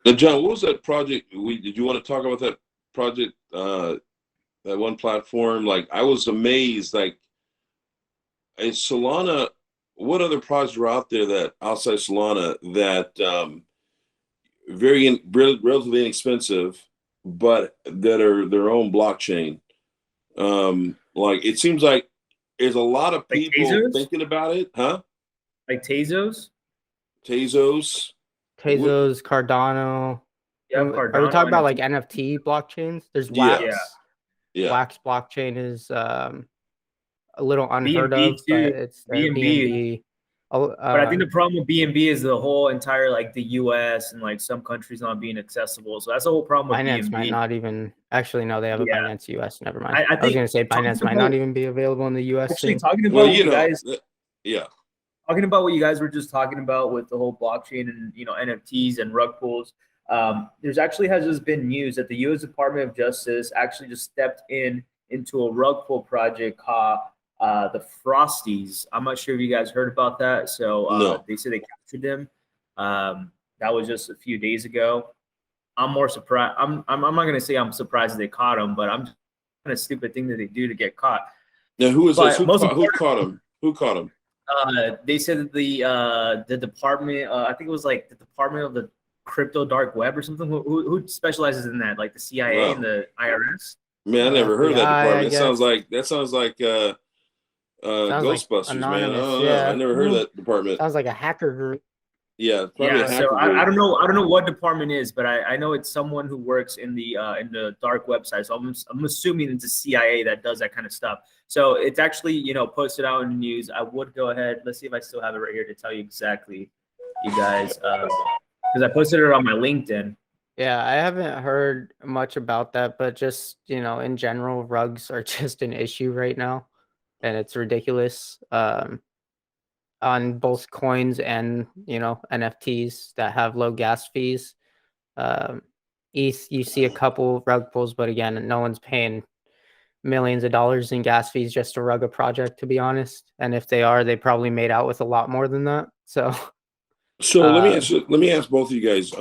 Now, John, what was that project? Did you want to talk about that project? That one platform? Like, I was amazed. Like, is Solana? What other projects are out there that outside Solana that relatively inexpensive, but that are their own blockchain? Like, it seems like there's a lot of people thinking about it, huh? Like Tezos, Cardano. Yeah, Are we talking about like NFT blockchains? There's Wax. Yeah. Wax blockchain is a little unheard BNB of, but it's BNB. But I think the problem with BNB is the whole entire, like, the US and like some countries not being accessible. So that's the whole problem with Binance BNB. might not even actually no, they have a Binance US. Never mind. I was going to say Binance might not even be available in the US. Actually, talking about you guys, talking about what you guys were just talking about with the whole blockchain and, you know, NFTs and rug pulls. There's actually has just been news that the U.S. Department of Justice actually just stepped into a rug pull project called the Frosties. I'm not sure if you guys heard about that. So they said they captured them. That was just a few days ago. I'm more surprised. I'm not going to say I'm surprised that they caught them, but I'm just kind of stupid thing that they do to get caught. Now, who is this? Who caught them? Who caught them? They said that the department, I think it was like the Department of the Crypto Dark Web or something. Who specializes in that? Like the CIA and the IRS? Man, I never heard of that department. That sounds like Ghostbusters, like man. I never heard of that department. Sounds like a hacker group. Yeah, probably a hacker so group. I don't know what department it is, but I know it's someone who works in the dark website. So I'm assuming it's a CIA that does that kind of stuff. So it's actually, you know, posted out in the news. I would go ahead. Let's see if I still have it right here to tell you exactly, you guys, because I posted it on my LinkedIn. Yeah, I haven't heard much about that, but just, you know, in general, rugs are just an issue right now, and it's ridiculous on both coins and, you know, NFTs that have low gas fees. ETH, you see a couple rug pulls, but again, no one's paying millions of dollars in gas fees just to rug a project, to be honest. And if they are, they probably made out with a lot more than that. So let me ask both of you guys.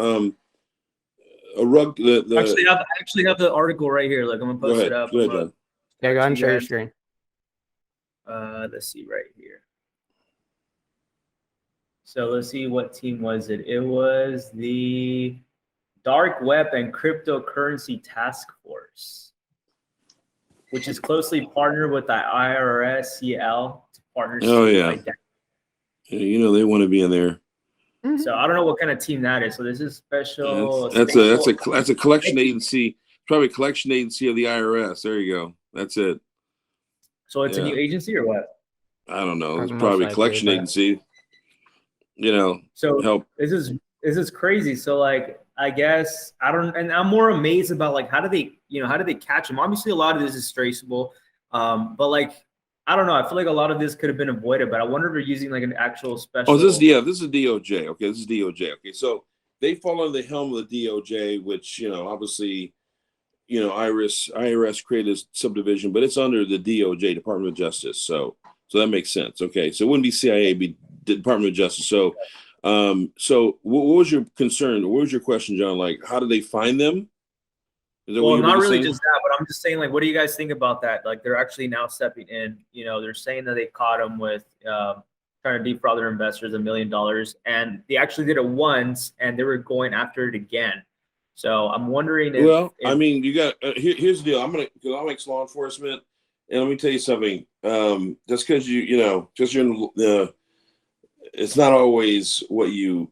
A rug. I actually have the article right here. Look, I'm gonna post it up. Go ahead. Yeah, go ahead and share your screen. Let's see right here. So let's see, what team was it? It was the Dark Web and Cryptocurrency Task Force, which is closely partnered with the IRS CL to partnership. Oh yeah. You know, they want to be in there. So I don't know what kind of team that is. So this is special. That's a collection agency. Probably a collection agency of the IRS. There you go. That's it. So it's a new agency or what? I don't know. It's probably a collection agency. You know. So help. This is crazy. So like, I guess and I'm more amazed about like how do they catch them? Obviously, a lot of this is traceable, but like, I don't know. I feel like a lot of this could have been avoided, but I wonder if they're using like an actual special. Oh, this is DOJ. Okay, this is DOJ. Okay, so they fall under the helm of the DOJ, which, you know, obviously, you know, IRS created a subdivision, but it's under the DOJ, Department of Justice. So that makes sense. Okay, so it wouldn't be CIA, it'd be the Department of Justice. So, what was your concern? What was your question, John? Like, how do they find them? Well, not really just that, but I'm just saying, like, what do you guys think about that? Like, they're actually now stepping in. You know, they're saying that they caught them with trying to defraud their investors $1 million, and they actually did it once, and they were going after it again. So I'm wondering if. I mean, you got here's the deal. Because I'm ex-law enforcement, and let me tell you something. Just because because you're in the, it's not always what you,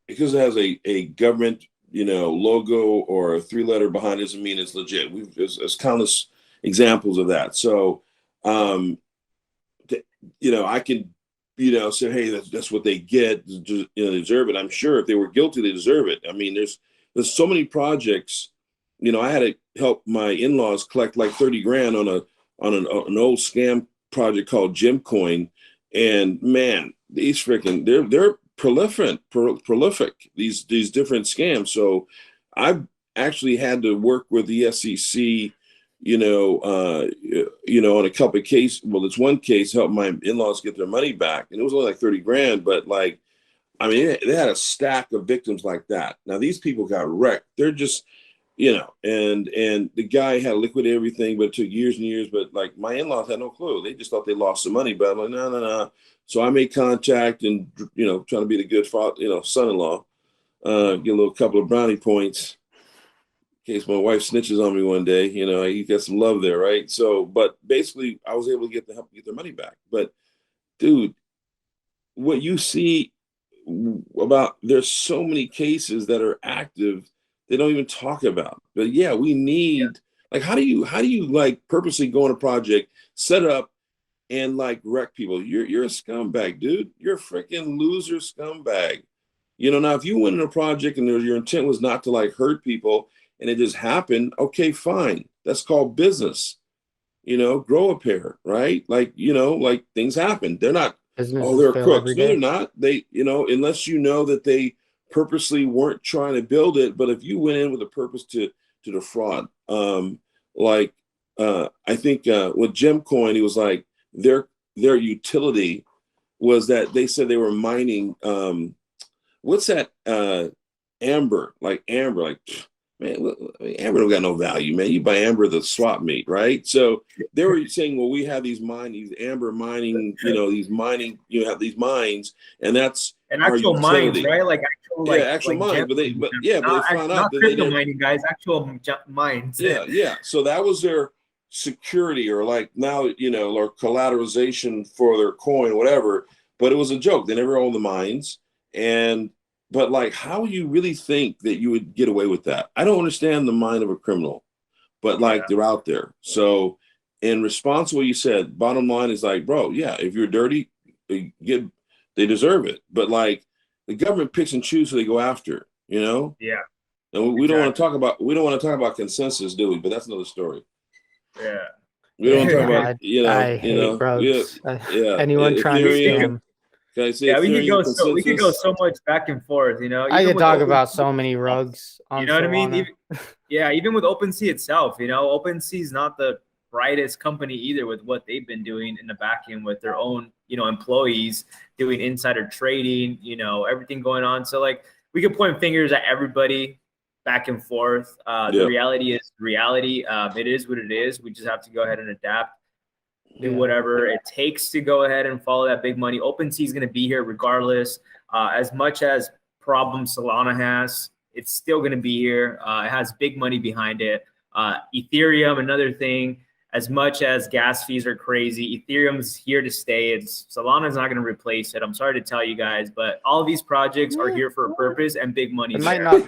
because it has a government logo or a 3-letter behind doesn't mean it's legit. There's countless examples of that. So, I can, say, hey, that's what they get. They deserve it. I'm sure if they were guilty, they deserve it. I mean, there's so many projects. I had to help my in-laws collect like 30 grand on an old scam project called Gemcoin, and man, these freaking they're prolific, these different scams. So I've actually had to work with the SEC, on a couple of cases. Well, it's one case helped my in-laws get their money back, and it was only like 30 grand, but like, I mean, they had a stack of victims like that. Now these people got wrecked. They're just, and the guy had liquidated everything, but it took years and years. But like my in-laws had no clue. They just thought they lost some money, but I'm like, no. So I made contact and, trying to be the good father, son-in-law, get a couple of brownie points in case my wife snitches on me one day. You get some love there, right? So, but basically I was able to help get their money back. But dude, what you see about, there's so many cases that are active they don't even talk about. But yeah, we need, like, how do you like purposely go on a project, set up and like wreck people? You're a scumbag, dude. You're a freaking loser scumbag. Now if you went in a project and your intent was not to like hurt people and it just happened, okay, fine. That's called business. Grow a pair, right? Like, like things happen. They're not, they're crooks. No, they're not. They, unless that they purposely weren't trying to build it. But if you went in with a purpose to defraud, I think with Gemcoin, it was like their utility was that they said they were mining what's that amber, like man, amber don't got no value, man. You buy amber the swap meet, right? So they were saying, well, we have these amber mining, these mining, have these mines, and that's actual mines, right? Like actual mines, but they found out that they didn't mining, guys, actual mines. Yeah. So that was their security, or like now, or collateralization for their coin, whatever. But it was a joke. They never owned the mines, but like, how you really think that you would get away with that? I don't understand the mind of a criminal, but like they're out there. So in response to what you said, bottom line is like, bro, yeah, if you're dirty, they deserve it. But like the government picks and chooses who they go after, Yeah. And we don't want to talk about consensus, do we? But that's another story. Yeah. We don't want to talk about, I hate rogues. Anyone trying to scam. We could go so much back and forth, I could talk about so many rugs on what I mean? Solana. Even with OpenSea itself, OpenSea is not the brightest company either with what they've been doing in the back end with their own, employees doing insider trading, everything going on. So like we could point fingers at everybody back and forth. The reality is reality. It is what it is. We just have to go ahead and adapt. Do whatever it takes to go ahead and follow that big money. OpenSea is going to be here regardless. As much as problems Solana has, it's still going to be here. It has big money behind it. Ethereum, another thing. As much as gas fees are crazy, Ethereum's here to stay. Solana's not going to replace it. I'm sorry to tell you guys, but all of these projects are here for a purpose, and big money. It might not.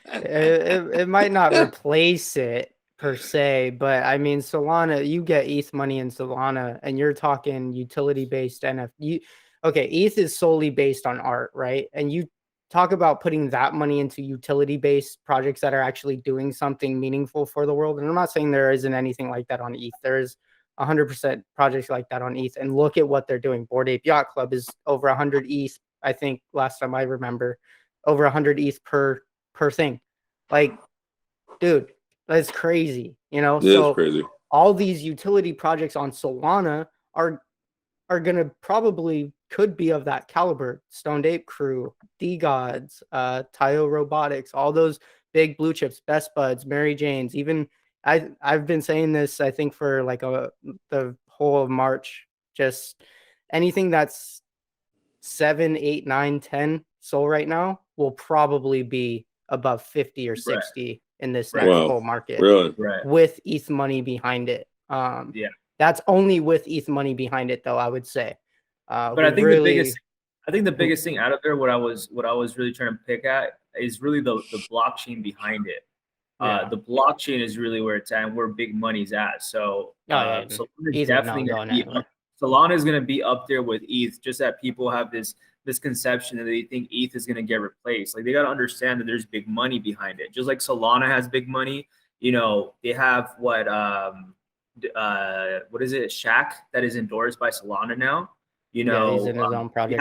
It might not replace it per se, but I mean, Solana, you get ETH money in Solana, and you're talking utility-based NFT. Okay, ETH is solely based on art, right? And you talk about putting that money into utility-based projects that are actually doing something meaningful for the world. And I'm not saying there isn't anything like that on ETH. There's 100% projects like that on ETH. And look at what they're doing. Bored Ape Yacht Club is over 100 ETH. I think last time I remember, over 100 ETH per thing. Like, dude, that's crazy. So crazy. All these utility projects on Solana are going to could be of that caliber. Stoned Ape Crew, D-Gods, Tayo Robotics, all those big blue chips, Best Buds, Mary Jane's. Even I've been saying this, I think, for like the whole of March. Just anything that's 7, 8, 9, 10 sold right now will probably be above 50 or 60 in this next bull market. Really? With ETH money behind it. That's only with ETH money behind it, though, I would say. But I think the biggest thing out of there, what I was really trying to pick at is really the blockchain behind it. The blockchain is really where it's at and where big money's at. So, Solana is definitely going to be up. Solana is going to be up there with ETH. Just that people have this conception that they think ETH is going to get replaced. Like, they got to understand that there's big money behind it. Just like Solana has big money, you know, they have what is it, Shaq, that is endorsed by Solana now. You know, he's in his own project.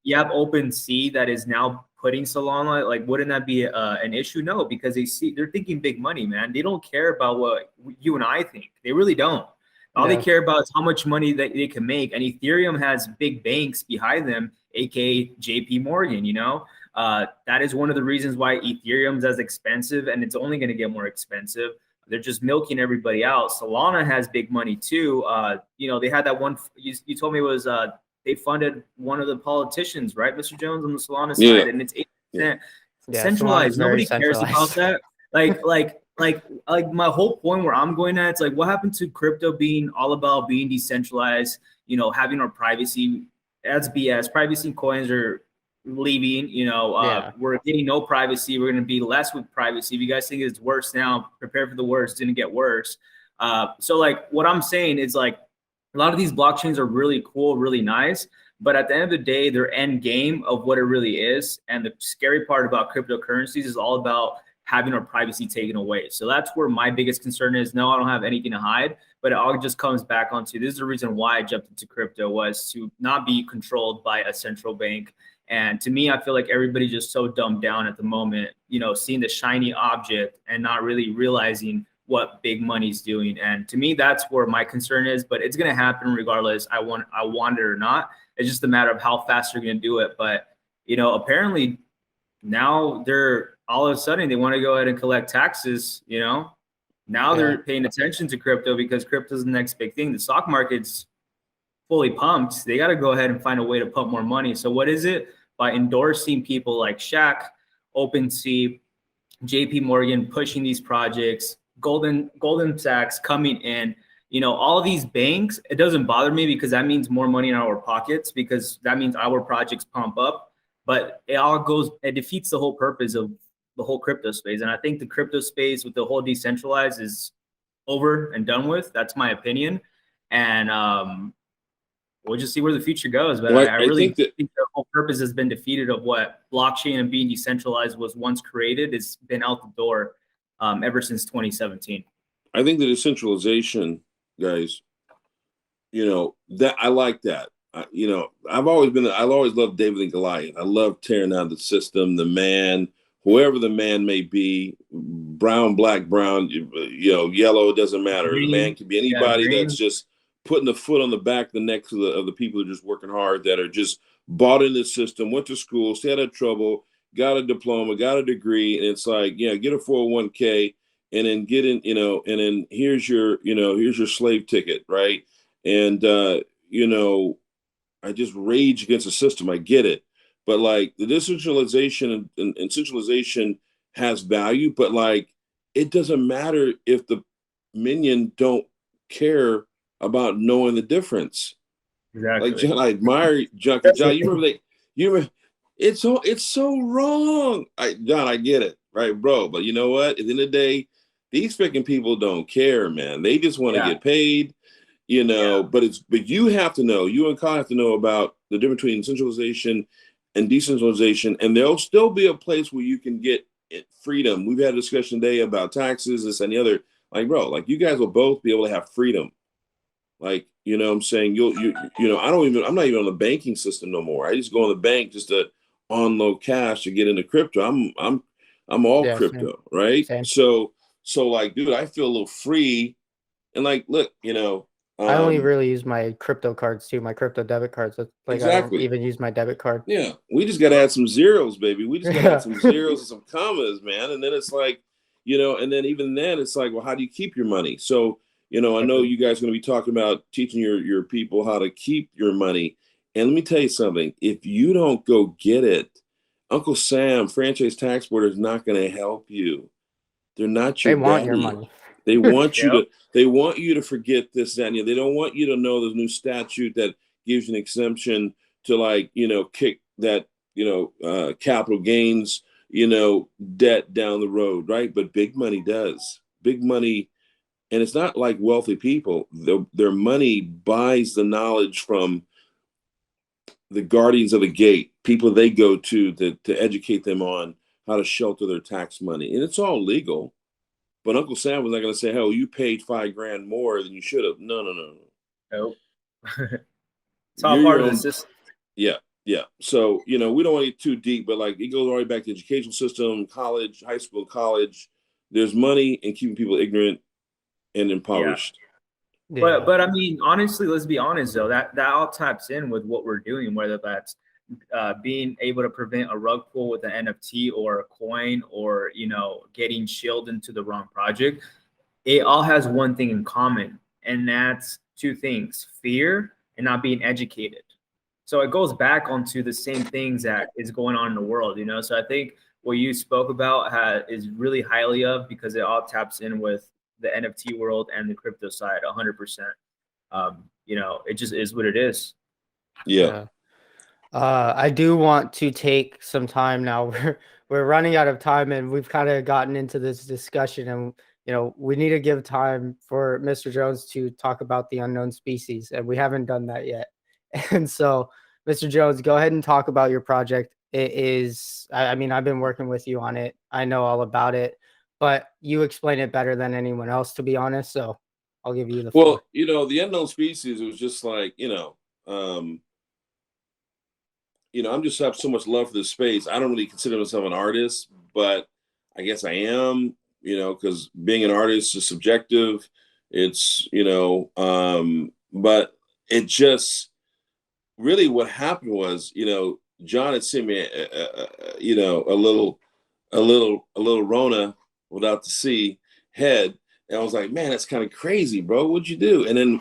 You have OpenSea that is now putting Solana. Like, wouldn't that be an issue? No, because they're thinking big money, man. They don't care about what you and I think. They really don't. All they care about is how much money that they can make. And Ethereum has big banks behind them, aka JP Morgan. You know, that is one of the reasons why Ethereum's as expensive, and it's only going to get more expensive. They're just milking everybody out. Solana has big money too. You know, they had that one. You told me it was they funded one of the politicians, right, Mr. Jones, on the Solana side, and it's 8% centralized. Nobody cares about that. Like my whole point where I'm going at, it's like, what happened to crypto being all about being decentralized? You know, having our privacy. That's BS. Privacy coins are leaving, you know, we're getting no privacy. We're going to be less with privacy. If you guys think it's worse now, prepare for the worst. Didn't get worse. So like what I'm saying is, like, a lot of these blockchains are really cool, really nice, but at the end of the day, their end game of what it really is. And the scary part about cryptocurrencies is all about having our privacy taken away. So that's where my biggest concern is. No, I don't have anything to hide, but it all just comes back onto, this is the reason why I jumped into crypto, was to not be controlled by a central bank. And to me, I feel like everybody's just so dumbed down at the moment, you know, seeing the shiny object and not really realizing what big money's doing. And to me, that's where my concern is, but it's going to happen regardless. I want it or not. It's just a matter of how fast you're going to do it. But, you know, apparently now they're all of a sudden they want to go ahead and collect taxes, you know, now they're paying attention to crypto because crypto is the next big thing. The stock market's fully pumped. They got to go ahead and find a way to pump more money. So what is it? By endorsing people like Shaq, OpenSea, JP Morgan, pushing these projects, Golden Sachs coming in, you know, all of these banks, it doesn't bother me because that means more money in our pockets, because that means our projects pump up, but it defeats the whole purpose of the whole crypto space. And I think the crypto space with the whole decentralized is over and done with. That's my opinion. And, we'll just see where the future goes. But I really think the whole purpose has been defeated of what blockchain and being decentralized was once created. It's been out the door ever since 2017. I think the decentralization, guys, you know, that I like that. You know, I've always loved David and Goliath. I love tearing down the system, the man, whoever the man may be, brown, black, brown, you know, yellow, it doesn't matter. Green. The man can be anybody that's just putting the foot on the back of the neck of the people who are just working hard, that are just bought in the system, went to school, stayed out of trouble, got a diploma, got a degree. And it's like, yeah, get a 401k and then get in, you know, and then here's your slave ticket. Right. And, you know, I just rage against the system. I get it. But like the decentralization and centralization has value, but like, it doesn't matter if the minion don't care about knowing the difference. Exactly. Like, John, I admire John. John, you remember it's so wrong. John, I get it, right, bro? But you know what? At the end of the day, these freaking people don't care, man. They just want to get paid, you know. But you have to know. You and Kyle have to know about the difference between centralization and decentralization, and there'll still be a place where you can get freedom. We've had a discussion today about taxes, this and the other. Like, bro, like you guys will both be able to have freedom. Like, you know what I'm saying? You know, I'm not even on the banking system no more. I just go on the bank just to unload cash to get into crypto. I'm all crypto, right? Same. So like, dude, I feel a little free. And like, look, you know, I only really use my crypto cards too, my crypto debit cards. Like, exactly. I don't even use my debit card. Yeah. We just got to add some zeros, baby. We just got to add some zeros and some commas, man. And then it's like, you know, and then even then it's like, well, how do you keep your money? So, you know, I know you guys are going to be talking about teaching your people how to keep your money. And let me tell you something. If you don't go get it, Uncle Sam, Franchise Tax Board, is not going to help you. They're not your They want your money. They want they want you to forget this, that, and the other. They don't want you to know the new statute that gives you an exemption to, like, you know, kick that, you know, capital gains, debt down the road, right? But big money does. Big money, and it's not like wealthy people. Their money buys the knowledge from the guardians of the gate, people they go to educate them on how to shelter their tax money. And it's all legal. But Uncle Sam was not going to say, "Hell, you paid $5,000 more than you should have." No. Nope. It's all part of the system. Yeah. So, we don't want to get too deep, but like it goes all the way back to the educational system, college, high school, college. There's money in keeping people ignorant and impoverished. Yeah. But I mean, honestly, let's be honest though, that all taps in with what we're doing, whether that's being able to prevent a rug pull with an NFT or a coin, or getting shielded into the wrong project. It all has one thing in common, and that's two things: fear and not being educated. So it goes back onto the same things that is going on in the world, So I think what you spoke about is really highly of, because it all taps in with the NFT world and the crypto side 100%. It just is what it is. Yeah. I do want to take some time now. We're running out of time, and we've kind of gotten into this discussion, and we need to give time for Mr. Jones to talk about the unknown species, and we haven't done that yet. And so, Mr. Jones, go ahead and talk about your project. It is, I mean, I've been working with you on it. I know all about it, but you explain it better than anyone else, to be honest. So I'll give you the floor. Well, the unknown species was just like, I'm just have so much love for this space. I don't really consider myself an artist, but I guess I am, because being an artist is subjective. It's, but it just really what happened was, John had sent me, a little Rona without the C head. And I was like, man, that's kind of crazy, bro. What'd you do? And then,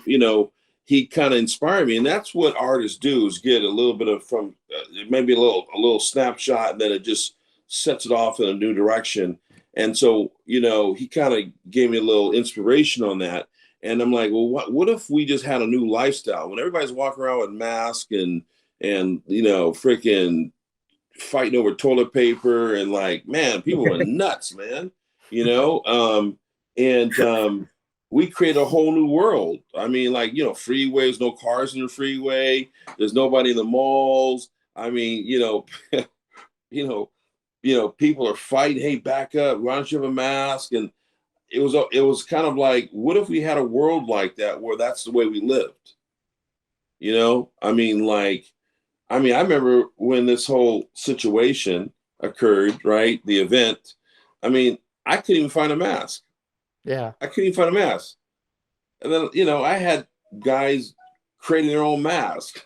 he kind of inspired me. And that's what artists do, is get a little bit of maybe a little snapshot, and then it just sets it off in a new direction. And so, he kind of gave me a little inspiration on that. And I'm like, well, what if we just had a new lifestyle when everybody's walking around with masks and freaking fighting over toilet paper, and like, man, people are nuts, man. We create a whole new world. I mean, like, freeways, no cars in the freeway. There's nobody in the malls. I mean, people are fighting. Hey, back up. Why don't you have a mask? And it was kind of like, what if we had a world like that where that's the way we lived? I remember when this whole situation occurred, right? The event. I mean, I couldn't even find a mask. Yeah. I couldn't even find a mask. And then, I had guys creating their own mask.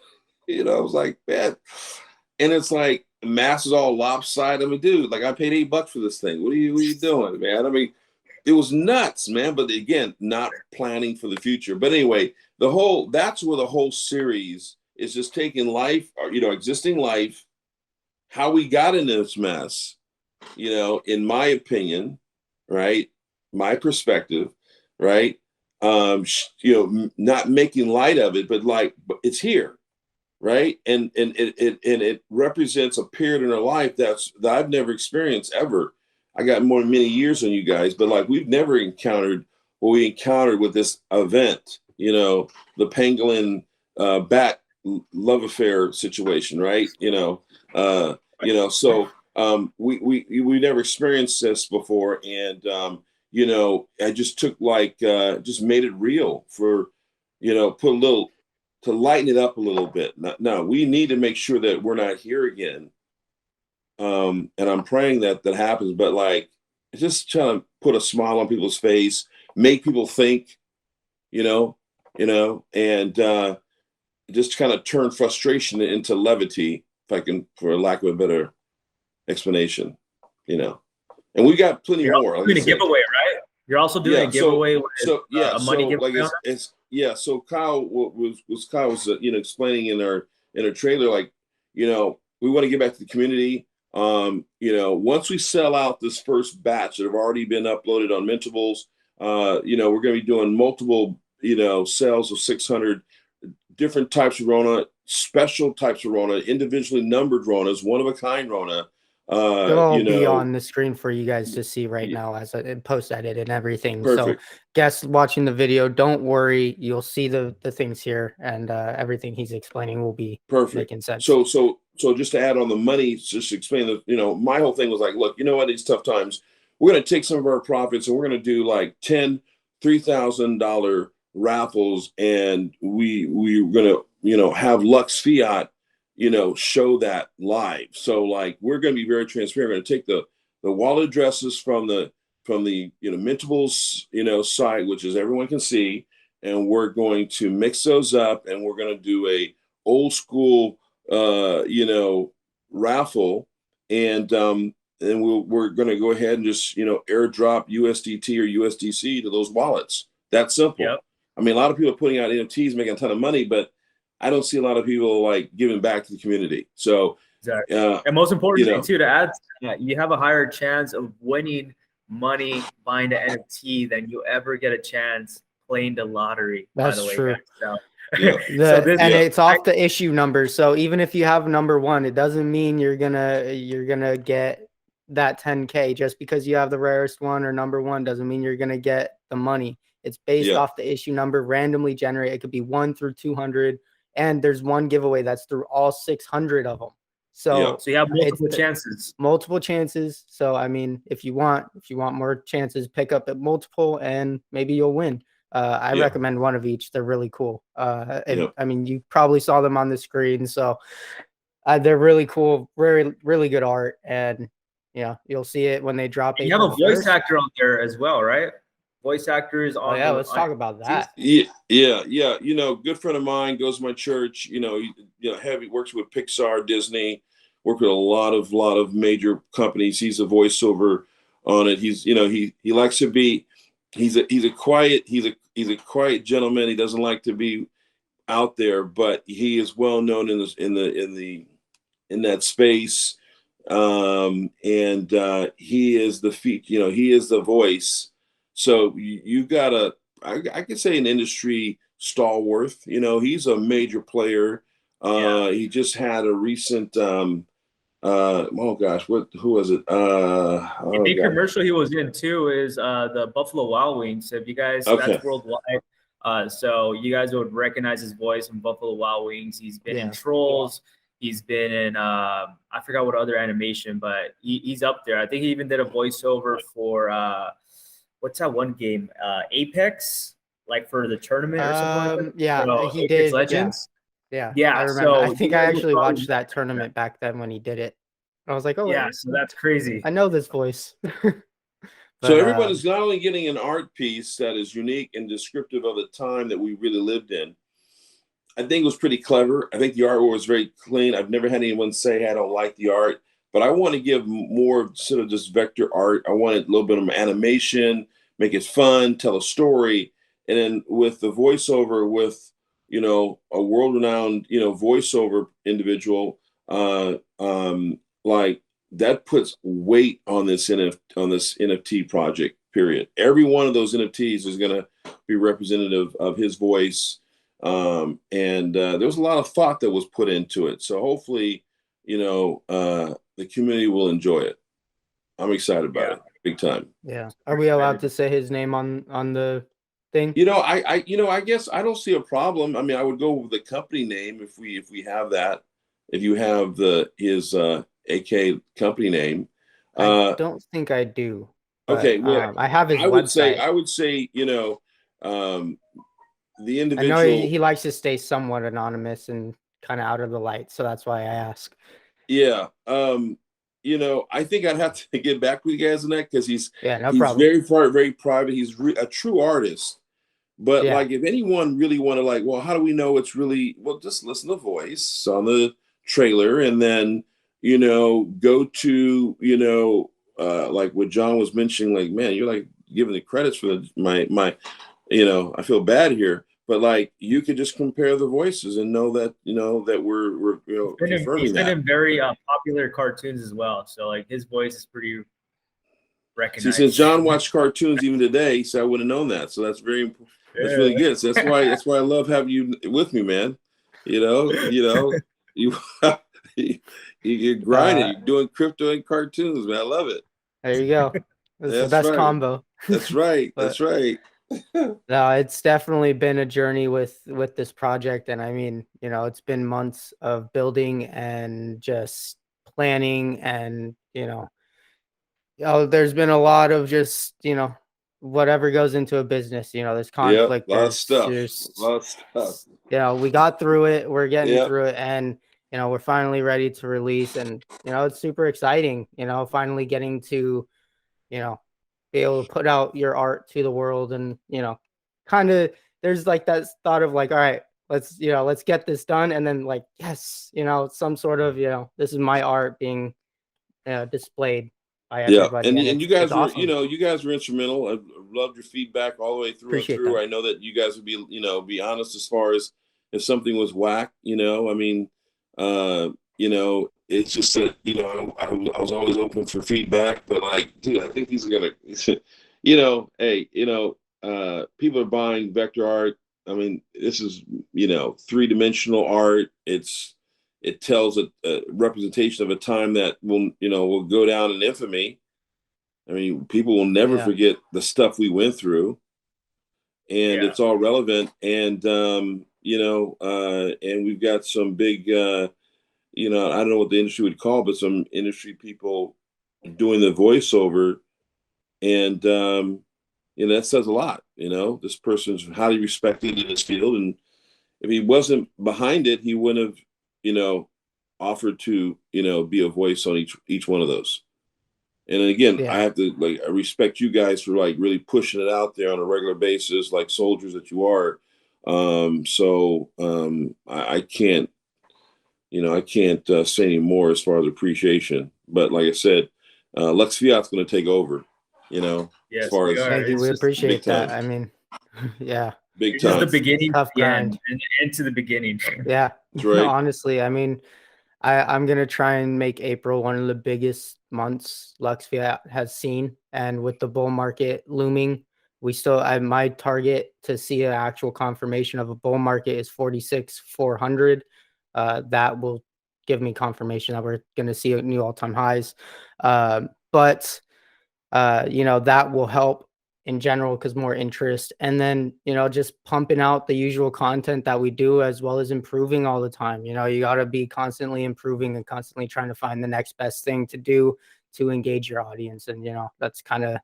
I was like, man. And it's like, the mask is all lopsided. I mean, dude, like, I paid $8 for this thing. What are you doing, man? I mean, it was nuts, man. But again, not planning for the future. But anyway, that's where the whole series is, just taking life, or, existing life, how we got into this mess, in my opinion, right? My perspective, right? Not making light of it, but it's here, right? And it represents a period in our life that I've never experienced ever. I got many years on you guys, but we've never encountered what we encountered with this event, the pangolin bat love affair situation, right? So we never experienced this before, and I just took just made it real for, put a little, to lighten it up a little bit. Now we need to make sure that we're not here again. And I'm praying that happens, but just trying to put a smile on people's face, make people think, and just kind of turn frustration into levity, if I can, for lack of a better explanation, And we got plenty more. Doing a giveaway, right? You're also doing a giveaway with a money giveaway. So Kyle was explaining in our trailer, we want to get back to the community. Once we sell out this first batch that have already been uploaded on Mintables, we're going to be doing multiple, sales of 600 different types of Rona, special types of Rona, individually numbered Ronas, one of a kind Rona. They'll all you be know, on the screen for you guys to see right now as I post edit and everything. perfect. So guests watching the video, don't worry. You'll see the things here, and everything he's explaining will be Perfect. making sense. So just to add on the money, just to explain that, you know, my whole thing was like, look, you know what, these tough times, we're going to take some of our profits and we're going to do like 10 $3,000 raffles, and we're going to, you know, have Lux Fiat, you know, show that live. So like, we're going to be very transparent. We're going to take the wallet addresses from the you know, Mintables, you know, site, which is everyone can see, and we're going to mix those up, and we're going to do a old school you know, raffle, and we're going to go ahead and just, you know, airdrop USDT or USDC to those wallets. That's simple. Yep. I mean, a lot of people are putting out NFTs, making a ton of money, but I don't see a lot of people like giving back to the community. So, exactly. And most important you know, thing too, to add, you have a higher chance of winning money buying the NFT than you ever get a chance playing the lottery. That's by the way, true. guys. So, yeah. It's off the issue number. So even if you have number one, it doesn't mean you're gonna get that 10K. Just because you have the rarest one or number one doesn't mean you're gonna get the money. It's based off the issue number, randomly generated. It could be 1 through 200, and there's one giveaway that's through all 600 of them. So you have multiple chances. Multiple chances. So I mean, if you want more chances, pick up at multiple, and maybe you'll win. I recommend one of each. They're really cool. I mean, you probably saw them on the screen, so they're really cool, really good art, and yeah, you'll see it when they drop. You have a voice actor on there as well, right? Voice actors on. Oh yeah, let's talk about that. Yeah. You know, good friend of mine, goes to my church. You know, heavy, works with Pixar, Disney, worked with a lot of major companies. He's a voiceover on it. He's, you know, he likes to be. He's a quiet gentleman. He doesn't like to be out there, but he is well known in that space. And he is he is the voice. So you got I could say an industry stalwart. You know, he's a major player. He just had a recent oh gosh, who was it? The big commercial he was in too is the Buffalo Wild Wings. So if you guys, that's worldwide. So you guys would recognize his voice from Buffalo Wild Wings. He's been in Trolls. He's been in I forgot what other animation, but he's up there. I think he even did a voiceover for what's that one game? Apex, like for the tournament or something like that. Yeah, so, he Apex did. Legends. Yeah, I remember. So I think I actually watched that tournament back then when he did it. I was like, oh yeah, so that's crazy. I know this voice. So everyone is not only getting an art piece that is unique and descriptive of the time that we really lived in. I think it was pretty clever. I think the artwork was very clean. I've never had anyone say I don't like the art, but I want to give more sort of just vector art. I want a little bit of animation, make it fun, tell a story. And then with the voiceover, with, you know, a world-renowned, you know, voiceover individual, like that puts weight on this NFT project, period. Every one of those NFTs is going to be representative of his voice. And there was a lot of thought that was put into it. So hopefully, you know, the community will enjoy it. I'm excited about it, big time. Yeah. Are we allowed to say his name on the thing? You know, I guess I don't see a problem. I mean, I would go with the company name if we have that. If you have his AK company name. I don't think I do. But, okay, well, I have his website. I would say, you know, the individual. I know he likes to stay somewhat anonymous and kind of out of the light, so that's why I ask. Yeah. You know, I think I'd have to get back with you guys on that because he's problem. very private. He's a true artist. But like, if anyone really want to, like, well, how do we know it's really? Well, just listen to the voice on the trailer, and then, you know, go to, you know, like what John was mentioning. Like, man, you're like giving the credits for my, you know, I feel bad here. But like, you could just compare the voices and know that, you know, that we're you know, confirming he's been that. in very popular cartoons as well. So like his voice is pretty recognized. See, since John watched cartoons even today, so I would have known that. So that's very, that's really good. So that's why I love having you with me, man. You know, you You're grinding. You're doing crypto and cartoons, man. I love it. There you go. That's the best combo. That's right. That's right. No, it's definitely been a journey with this project, and I mean, it's been months of building and just planning, and there's been a lot of just whatever goes into a business. There's conflict. Yep, a lot of stuff. We got through it. We're getting through it, and we're finally ready to release, and it's super exciting. Finally getting to be able to put out your art to the world, and kind of there's like that thought of like, all right, let's get this done, and then like, yes, some sort of this is my art being displayed by everybody. And you guys were awesome. you guys were instrumental. I loved your feedback all the way through. Appreciate that. I know that you guys would be be honest as far as if something was whack. I mean, it's just that I was always open for feedback, but like, dude, I think these are gonna people are buying vector art. I mean, this is 3-dimensional art. It tells a representation of a time that will go down in infamy. I mean, people will never forget the stuff we went through, and it's all relevant. And and we've got some big I don't know what the industry would call, but some industry people doing the voiceover, and that says a lot. This person's highly respected in this field, and if he wasn't behind it, he wouldn't have offered to be a voice on each one of those. And again, I have to I respect you guys for like really pushing it out there on a regular basis, like soldiers that you are. I can't I can't say any more as far as appreciation, but like I said, Lux Fiat's going to take over. Yes, as far as thank you, we appreciate that. I mean, big time. Just the beginning, tough the grind. end, and the end to the beginning. Yeah, that's right. No, honestly, I mean, I'm gonna try and make April one of the biggest months Lux Fiat has seen, and with the bull market looming, my target to see an actual confirmation of a bull market is 46,400. That will give me confirmation that we're going to see new all-time highs. But that will help in general because more interest, and then just pumping out the usual content that we do, as well as improving all the time. You got to be constantly improving and constantly trying to find the next best thing to do to engage your audience, and that's kind of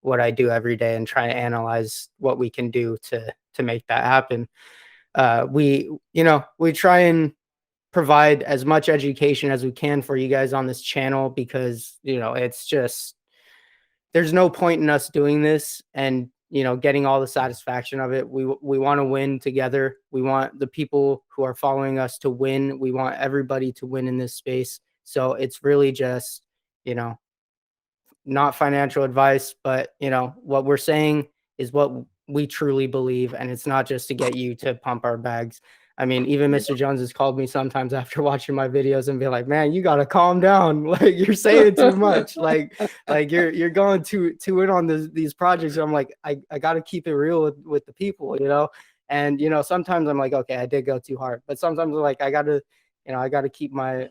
what I do every day, and try to analyze what we can do to make that happen. We try and provide as much education as we can for you guys on this channel, because it's just, there's no point in us doing this and getting all the satisfaction of it. We want to win together. We want the people who are following us to win. We want everybody to win in this space. So it's really just not financial advice, but what we're saying is what we truly believe, and it's not just to get you to pump our bags. I mean, even Mr. Jones has called me sometimes after watching my videos and be like, "Man, you gotta calm down. Like, you're saying too much. like you're going too in on these projects." And I'm like, I gotta keep it real with the people, And sometimes I'm like, okay, I did go too hard, but sometimes I'm like, I gotta keep my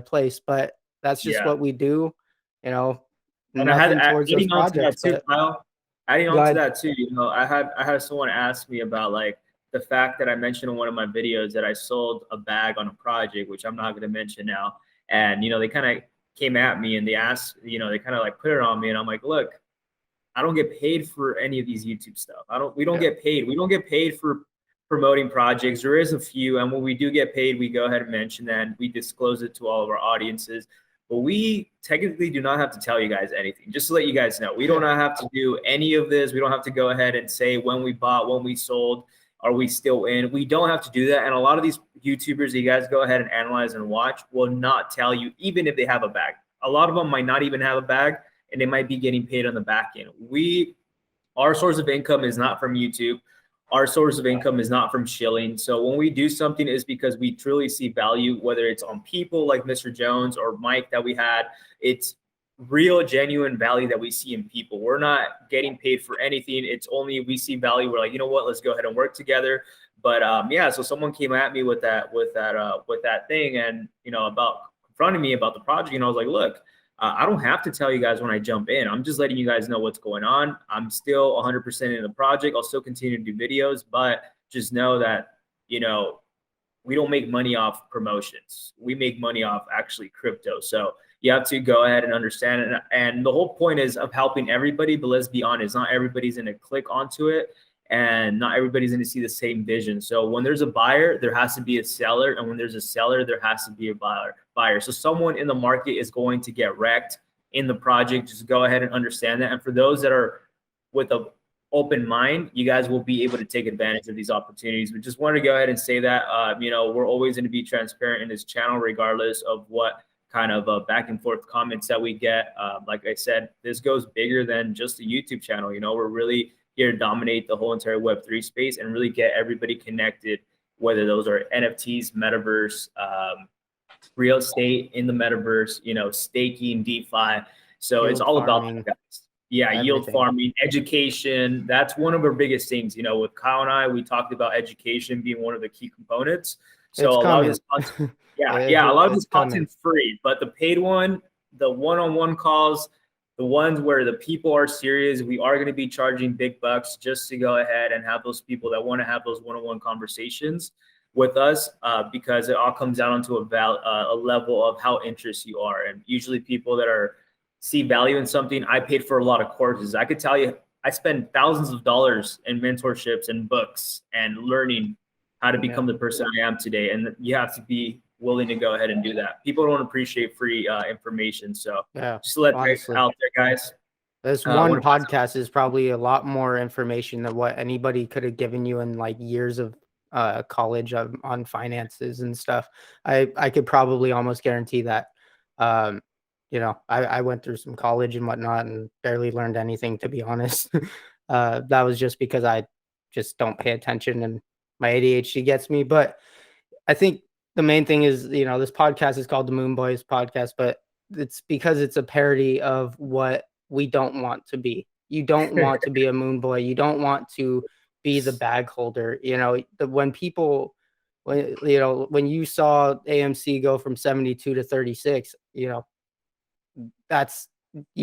place. But that's just what we do, And adding on to that too, Kyle. Adding on to that too, I had someone ask me about like the fact that I mentioned in one of my videos that I sold a bag on a project, which I'm not going to mention now. And, they kind of came at me and they asked, they kind of like put it on me. And I'm like, look, I don't get paid for any of these YouTube stuff. We don't get paid. We don't get paid for promoting projects. There is a few. And when we do get paid, we go ahead and mention that, and we disclose it to all of our audiences. But we technically do not have to tell you guys anything. Just to let you guys know, we don't have to do any of this. We don't have to go ahead and say when we bought, when we sold. Are we still in? We don't have to do that. And a lot of these YouTubers that you guys go ahead and analyze and watch will not tell you, even if they have a bag. A lot of them might not even have a bag, and they might be getting paid on the back end. Our source of income is not from YouTube. Our source of income is not from shilling. So when we do something, is because we truly see value, whether it's on people like Mr. Jones or Mike that we had. It's real, genuine value that we see in people. We're not getting paid for anything. It's only we see value. We're like, you know what? Let's go ahead and work together, But yeah, so someone came at me with that thing, and about confronting me about the project, and I was like, look, I don't have to tell you guys when I jump in. I'm just letting you guys know what's going on. I'm still 100% in the project. I'll still continue to do videos, but just know that we don't make money off promotions. We make money off actually crypto. So you have to go ahead and understand it. And the whole point is of helping everybody, but let's be honest, not everybody's going to click onto it, and not everybody's going to see the same vision. So when there's a buyer, there has to be a seller. And when there's a seller, there has to be a buyer. So someone in the market is going to get wrecked in the project. Just go ahead and understand that. And for those that are with a open mind, you guys will be able to take advantage of these opportunities. We just wanted to go ahead and say that, we're always going to be transparent in this channel, regardless of what kind of back and forth comments that we get. Like I said, this goes bigger than just a YouTube channel. We're really here to dominate the whole entire Web3 space and really get everybody connected, whether those are NFTs, metaverse, real estate in the metaverse, staking, DeFi. So it's all about that, guys. Yeah, everything. Yield farming, education. That's one of our biggest things. With Kyle and I, we talked about education being one of the key components. So a lot of this content, a lot of this content's free, but the paid one, the one-on-one calls, the ones where the people are serious, we are going to be charging big bucks just to go ahead and have those people that want to have those one-on-one conversations with us, because it all comes down to a level of how interested you are. And usually people that see value in something. I paid for a lot of courses. I could tell you, I spend thousands of dollars in mentorships and books and learning how to become the person I am today. And you have to be willing to go ahead and do that. People don't appreciate free information. So just let that out there, guys. This one podcast is probably a lot more information than what anybody could have given you in like years of college on finances and stuff. I could probably almost guarantee that. I went through some college and whatnot and barely learned anything, to be honest. That was just because I just don't pay attention and my ADHD gets me. But I think the main thing is, this podcast is called the Moon Boyz podcast, but it's because it's a parody of what we don't want to be. You don't want to be a moon boy. You don't want to be the bag holder. When you saw AMC go from 72 to 36, you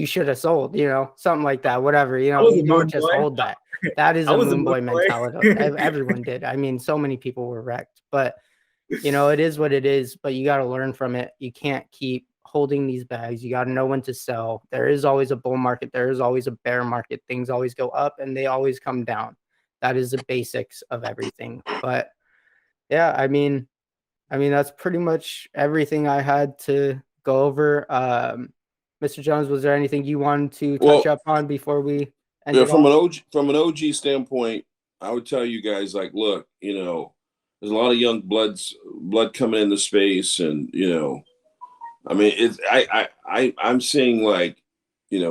should have sold, something like that, whatever, you don't just hold that. That is a moon boy mentality. Everyone did. I mean, so many people were wrecked, but it is what it is, but you got to learn from it. You can't keep holding these bags. You got to know when to sell. There is always a bull market. There is always a bear market. Things always go up and they always come down. That is the basics of everything. But yeah, I mean, that's pretty much everything I had to go over. Mr. Jones, was there anything you wanted to touch up on before we end it from off? From an OG standpoint, I would tell you guys, like, look, there's a lot of young blood coming into space, and I'm seeing like,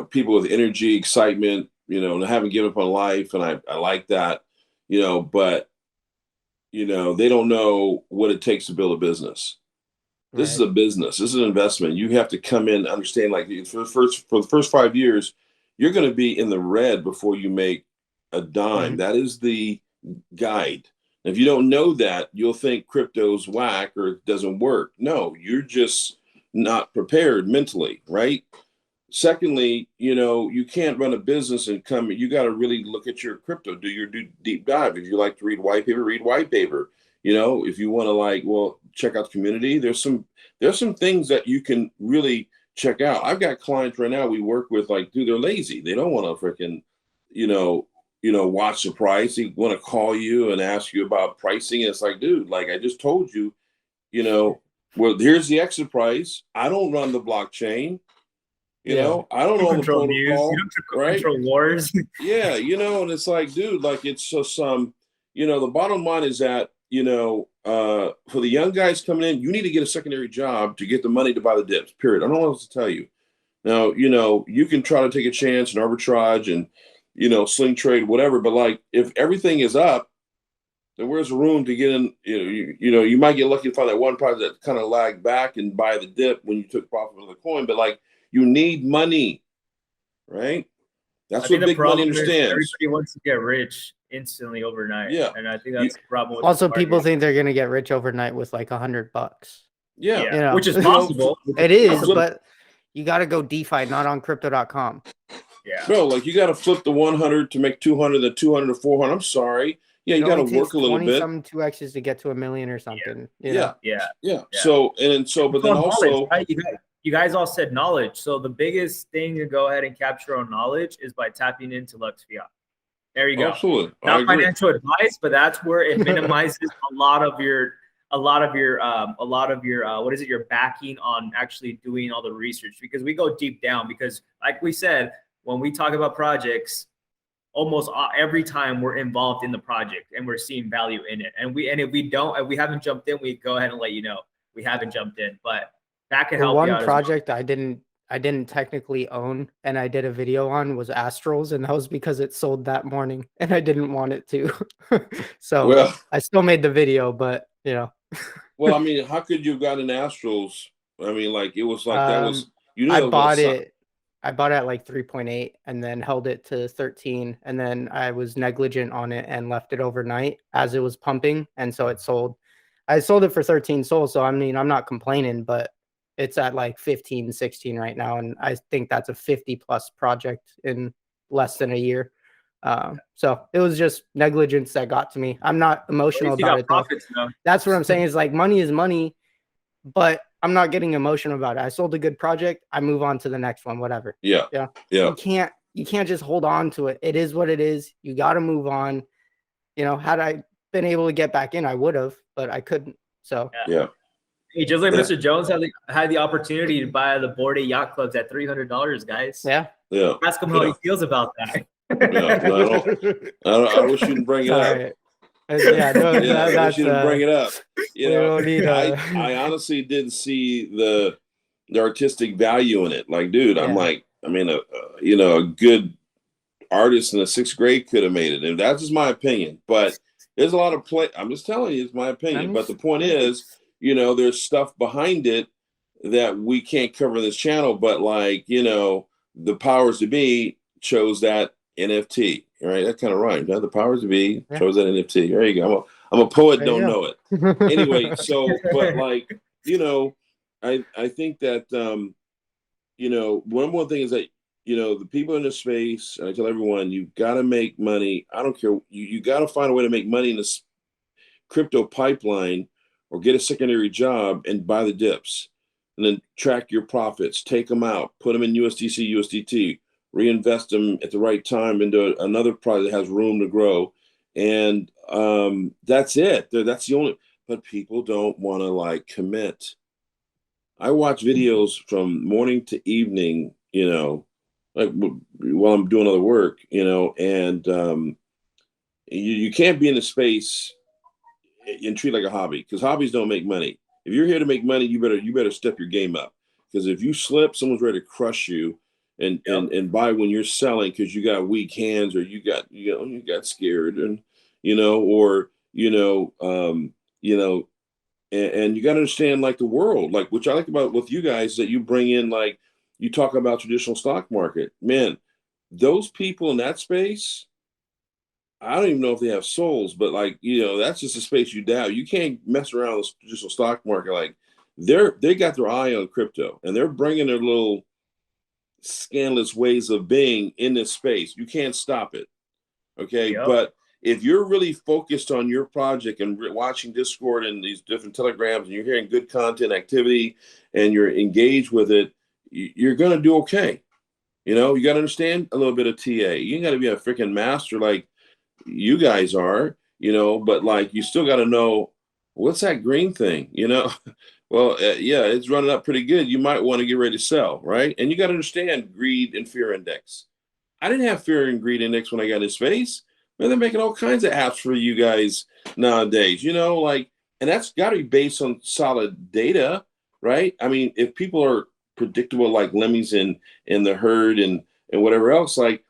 people with energy, excitement, and haven't given up on life, and I like that, but they don't know what it takes to build a business. This is a business. This is an investment. You have to come in, understand, like, for the first 5 years, you're going to be in the red before you make a dime. That is the guide. And if you don't know that, you'll think crypto's whack or it doesn't work. No, you're just not prepared mentally, right? Secondly, you can't run a business and you got to really look at your crypto, do your deep dive. If you like to read white paper, read white paper. If you want to check out the community, there's some things that you can really check out. I've got clients right now we work with, they're lazy. They don't want to freaking, watch the price. They want to call you and ask you about pricing. And it's like, dude, I just told you, well, here's the exit price. I don't run the blockchain. I don't know the protocol, right? Control wars. Yeah, and it's like, dude, it's just the bottom line is that, for the young guys coming in, you need to get a secondary job to get the money to buy the dips, period. I don't know what else to tell you. Now, you can try to take a chance and arbitrage and, sling trade, whatever. But if everything is up, then where's the room to get in? You might get lucky to find that one project that kind of lagged back and buy the dip when you took profit of the coin. But you need money, right? That's I think what the big money problem is understands. everybody wants to get rich instantly overnight. Yeah. And I think that's the problem with Also, the people market. think they're gonna get rich overnight with like $100. Yeah. Yeah, You know, which is you know, possible. it is, Flip- but you got to go DeFi, not on crypto.com. Yeah. Bro, like you got to flip the 100 to make 200, the 200 to 400. I'm sorry. Yeah, you got to work a little bit. Some 2x's to get to 1 million or something. You Yeah. know? Yeah. So, but then knowledge, also, right? You guys all said knowledge. So the biggest thing to go ahead and capture on knowledge is by tapping into Lux Fiat. There you go. absolutely. I Not agree. financial advice, but that's where it minimizes a lot of your what is it, your backing on actually doing all the research, because we go deep down, because like we said, when we talk about projects, almost every time we're involved in the project and we're seeing value in it. And if we haven't jumped in, we go ahead and let you know we haven't jumped in, but that can help you out. One project I didn't technically own and I did a video on was Astrals, and that was because it sold that morning and I didn't want it to. So I still made the video, but you know. Well, I mean, how could you have gotten Astrals? I mean, like it was like that was I bought it at like 3.8 and then held it to 13, and then I was negligent on it and left it overnight as it was pumping, and so it sold. I sold it for 13 sold, so I mean, I'm not complaining, but it's at like 15, 16 right now, and I think that's a 50 plus project in less than a year. So it was just negligence that got to me. I'm not emotional about it though. That's what I'm saying, is like money is money, but I'm not getting emotional about it. I sold a good project, I move on to the next one, whatever. Yeah. You can't just hold on to it. It is what it is. You got to move on. You know, had I been able to get back in, I would have, but I couldn't. So yeah. Hey, just like Mr. Jones had the opportunity to buy the Bored Ape Yacht Clubs at $300, guys. Yeah. Ask him how he feels about that. I wish you didn't bring it up. Right. Yeah, no, I wish you didn't bring it up. You know, don't need I honestly didn't see the artistic value in it. Like, dude, I'm like, I mean, a good artist in the 6th grade could have made it, and that's just my opinion. But there's a lot of play. I'm just telling you, it's my opinion. But the point is, you know, there's stuff behind it that we can't cover in this channel. But like, you know, the powers to be chose that NFT, right? That kind of rhymes. The powers to be chose that NFT. There you go. I'm a poet, don't know it. Anyway, so, but like, you know, I think that, you know, one more thing is that, you know, the people in this space, and I tell everyone, you've got to make money. I don't care. You got to find a way to make money in this crypto pipeline, or get a secondary job and buy the dips, and then track your profits, take them out, put them in USDC, USDT, reinvest them at the right time into another project that has room to grow. And that's it. That's the only, but people don't want to like commit. I watch videos from morning to evening, you know, like while I'm doing other work, you know, and you can't be in a space and treat it like a hobby, because hobbies don't make money. If you're here to make money, you better step your game up, because if you slip, someone's ready to crush you and buy when you're selling because you got weak hands, or you got scared, and you know, or you know, and you got to understand like the world, like which I like about with you guys, that you bring in, like you talk about traditional stock market, man, those people in that space, I don't even know if they have souls, but like, you know, that's just a space you doubt. You can't mess around with the traditional stock market. Like they got their eye on crypto, and they're bringing their little scandalous ways of being in this space. You can't stop it. Okay. Yep. But if you're really focused on your project and watching Discord and these different telegrams, and you're hearing good content activity and you're engaged with it, you're going to do okay. You know, you got to understand a little bit of TA. You got to be a freaking master like you guys are, you know, but like you still got to know what's that green thing, you know. Well, yeah, it's running up pretty good. You might want to get ready to sell, right? And you got to understand greed and fear index. I didn't have fear and greed index when I got in space. Man, they're making all kinds of apps for you guys nowadays, you know, like, and that's got to be based on solid data, right? I mean, if people are predictable like lemmings in the herd and whatever else, like,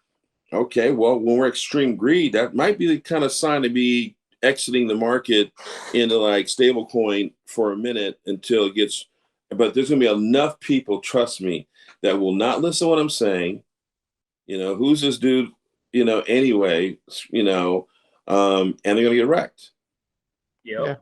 okay, well, when we're extreme greed, that might be the kind of sign to be exiting the market into like stable coin for a minute until it gets, but there's going to be enough people, trust me, that will not listen to what I'm saying. who's this dude, anyway, and they're going to get wrecked. Yeah.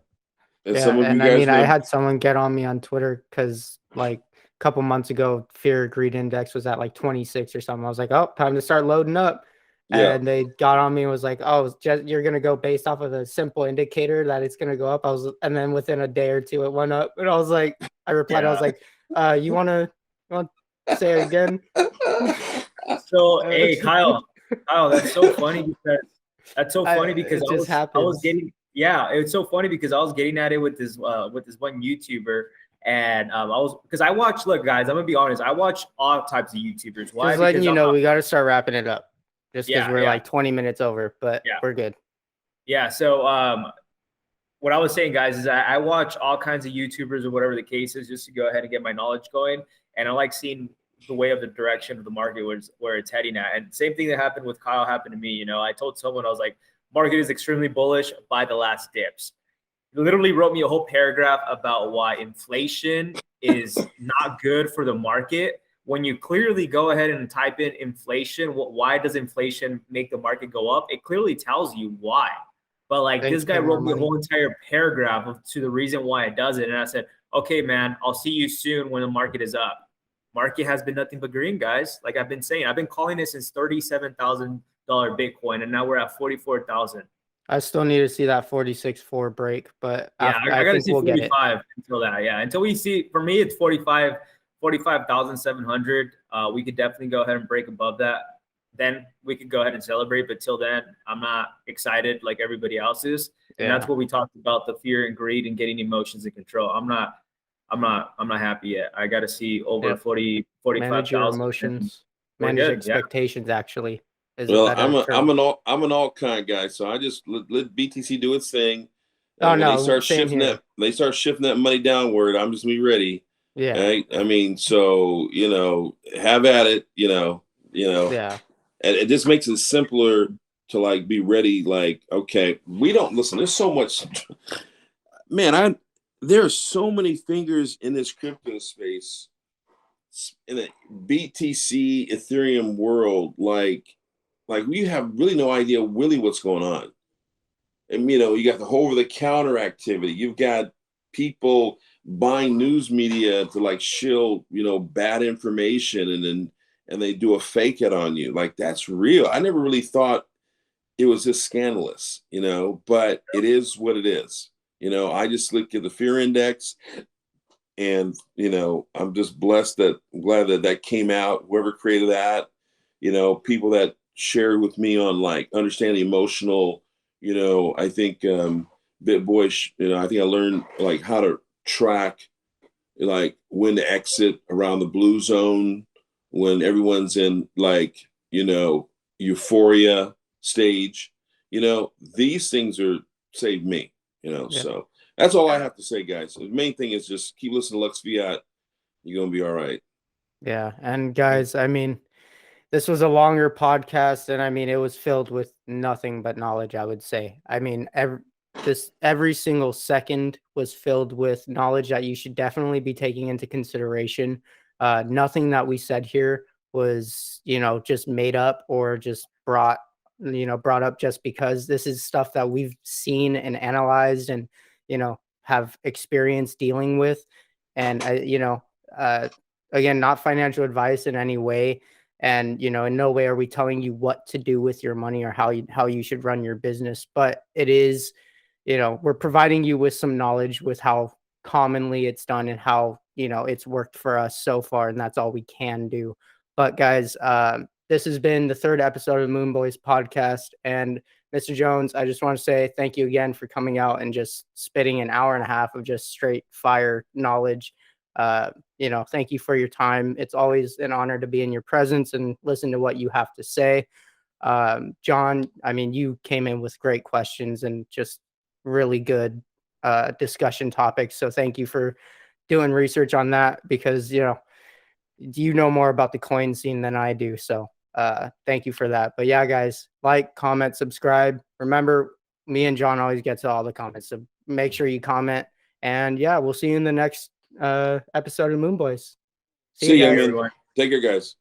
And Yeah, some of you and I guys mean, I know, had someone get on me on Twitter because like a couple months ago, fear greed index was at like 26 or something. I was like, oh, time to start loading up. yeah, And they got on me and was like, oh, you're gonna go based off of a simple indicator that it's gonna go up. And then within a day or two, it went up. And I was like, I replied, I was like, you wanna say it again? So hey, Kyle, that's so funny because It just I was happens. getting it's so funny because I was getting at it with this one YouTuber, and I watch. Look, guys, I'm gonna be honest. I watch all types of YouTubers. Why? Just letting Because you know, we got to start wrapping it up. Just because we're yeah. like 20 minutes over, but Yeah. we're good. Yeah. So what I was saying, guys, is I watch all kinds of YouTubers or whatever the case is, just to go ahead and get my knowledge going. And I like seeing the way of the direction of the market where it's heading at. And same thing that happened with Kyle happened to me. I told someone, I was like, market is extremely bullish, buy the last dips. He literally wrote me a whole paragraph about why inflation is not good for the market. When you clearly go ahead and type in inflation, why does inflation make the market go up? It clearly tells you why. But like this guy wrote me a whole entire paragraph to the reason why it does it. And I said, okay, man, I'll see you soon when the market is up. Market has been nothing but green, guys. Like I've been saying, I've been calling it since $37,000 Bitcoin, and now we're at 44,000. I still need to see that 46.4 break, but yeah, I got to see we'll 45 until that. Yeah, until we see, for me, it's 45,700. We could definitely go ahead and break above that. Then we could go ahead and celebrate. But till then, I'm not excited like everybody else is. And that's what we talked about, the fear and greed and getting emotions in control. I'm not happy yet. I got to see over 45,000. Manage your emotions, manage expectations. Actually, well, I'm an alt kind guy, so I just let BTC do its thing. And when they start shifting that money downward, I'm just gonna be ready. Yeah, right? I mean, so have at it. Yeah, and it just makes it simpler to like be ready. Like, okay, we don't listen. There's so much, man. There's so many fingers in this crypto space, in the BTC Ethereum world. Like we have really no idea really what's going on. And you got the whole over-the-counter activity. You've got people buying news media to like shill bad information, and they do a fake it on you. Like that's real. I never really thought it was this scandalous, but it is what it is. I just look at the fear index, and I'm just glad that came out. Whoever created that, people that shared with me on like understanding emotional, I think BitBoy, I think I learned like how to track like when to exit around the blue zone when everyone's in like euphoria stage. These things are saved me. So that's all I have to say, guys. The main thing is just keep listening to Lux Fiat. You're gonna be all right. Yeah, and guys, I mean, this was a longer podcast, and I mean, it was filled with nothing but knowledge. I would say. I mean, every single second was filled with knowledge that you should definitely be taking into consideration. Nothing that we said here was, just made up or just brought up just because. This is stuff that we've seen and analyzed and, have experience dealing with. And, again, not financial advice in any way. And, in no way are we telling you what to do with your money or how you should run your business. But it is, we're providing you with some knowledge with how commonly it's done and how, it's worked for us so far. And that's all we can do. But guys, this has been the third episode of the Moon Boyz podcast. And Mr. Jones, I just want to say thank you again for coming out and just spitting an hour and a half of just straight fire knowledge. Thank you for your time. It's always an honor to be in your presence and listen to what you have to say. John, I mean, you came in with great questions and just really good discussion topics. So thank you for doing research on that because, you know more about the coin scene than I do. So thank you for that. But yeah, guys, like, comment, subscribe. Remember, me and John always get to all the comments. So make sure you comment. And yeah, we'll see you in the next episode of Moon Boyz. See you, everyone. Take care, guys.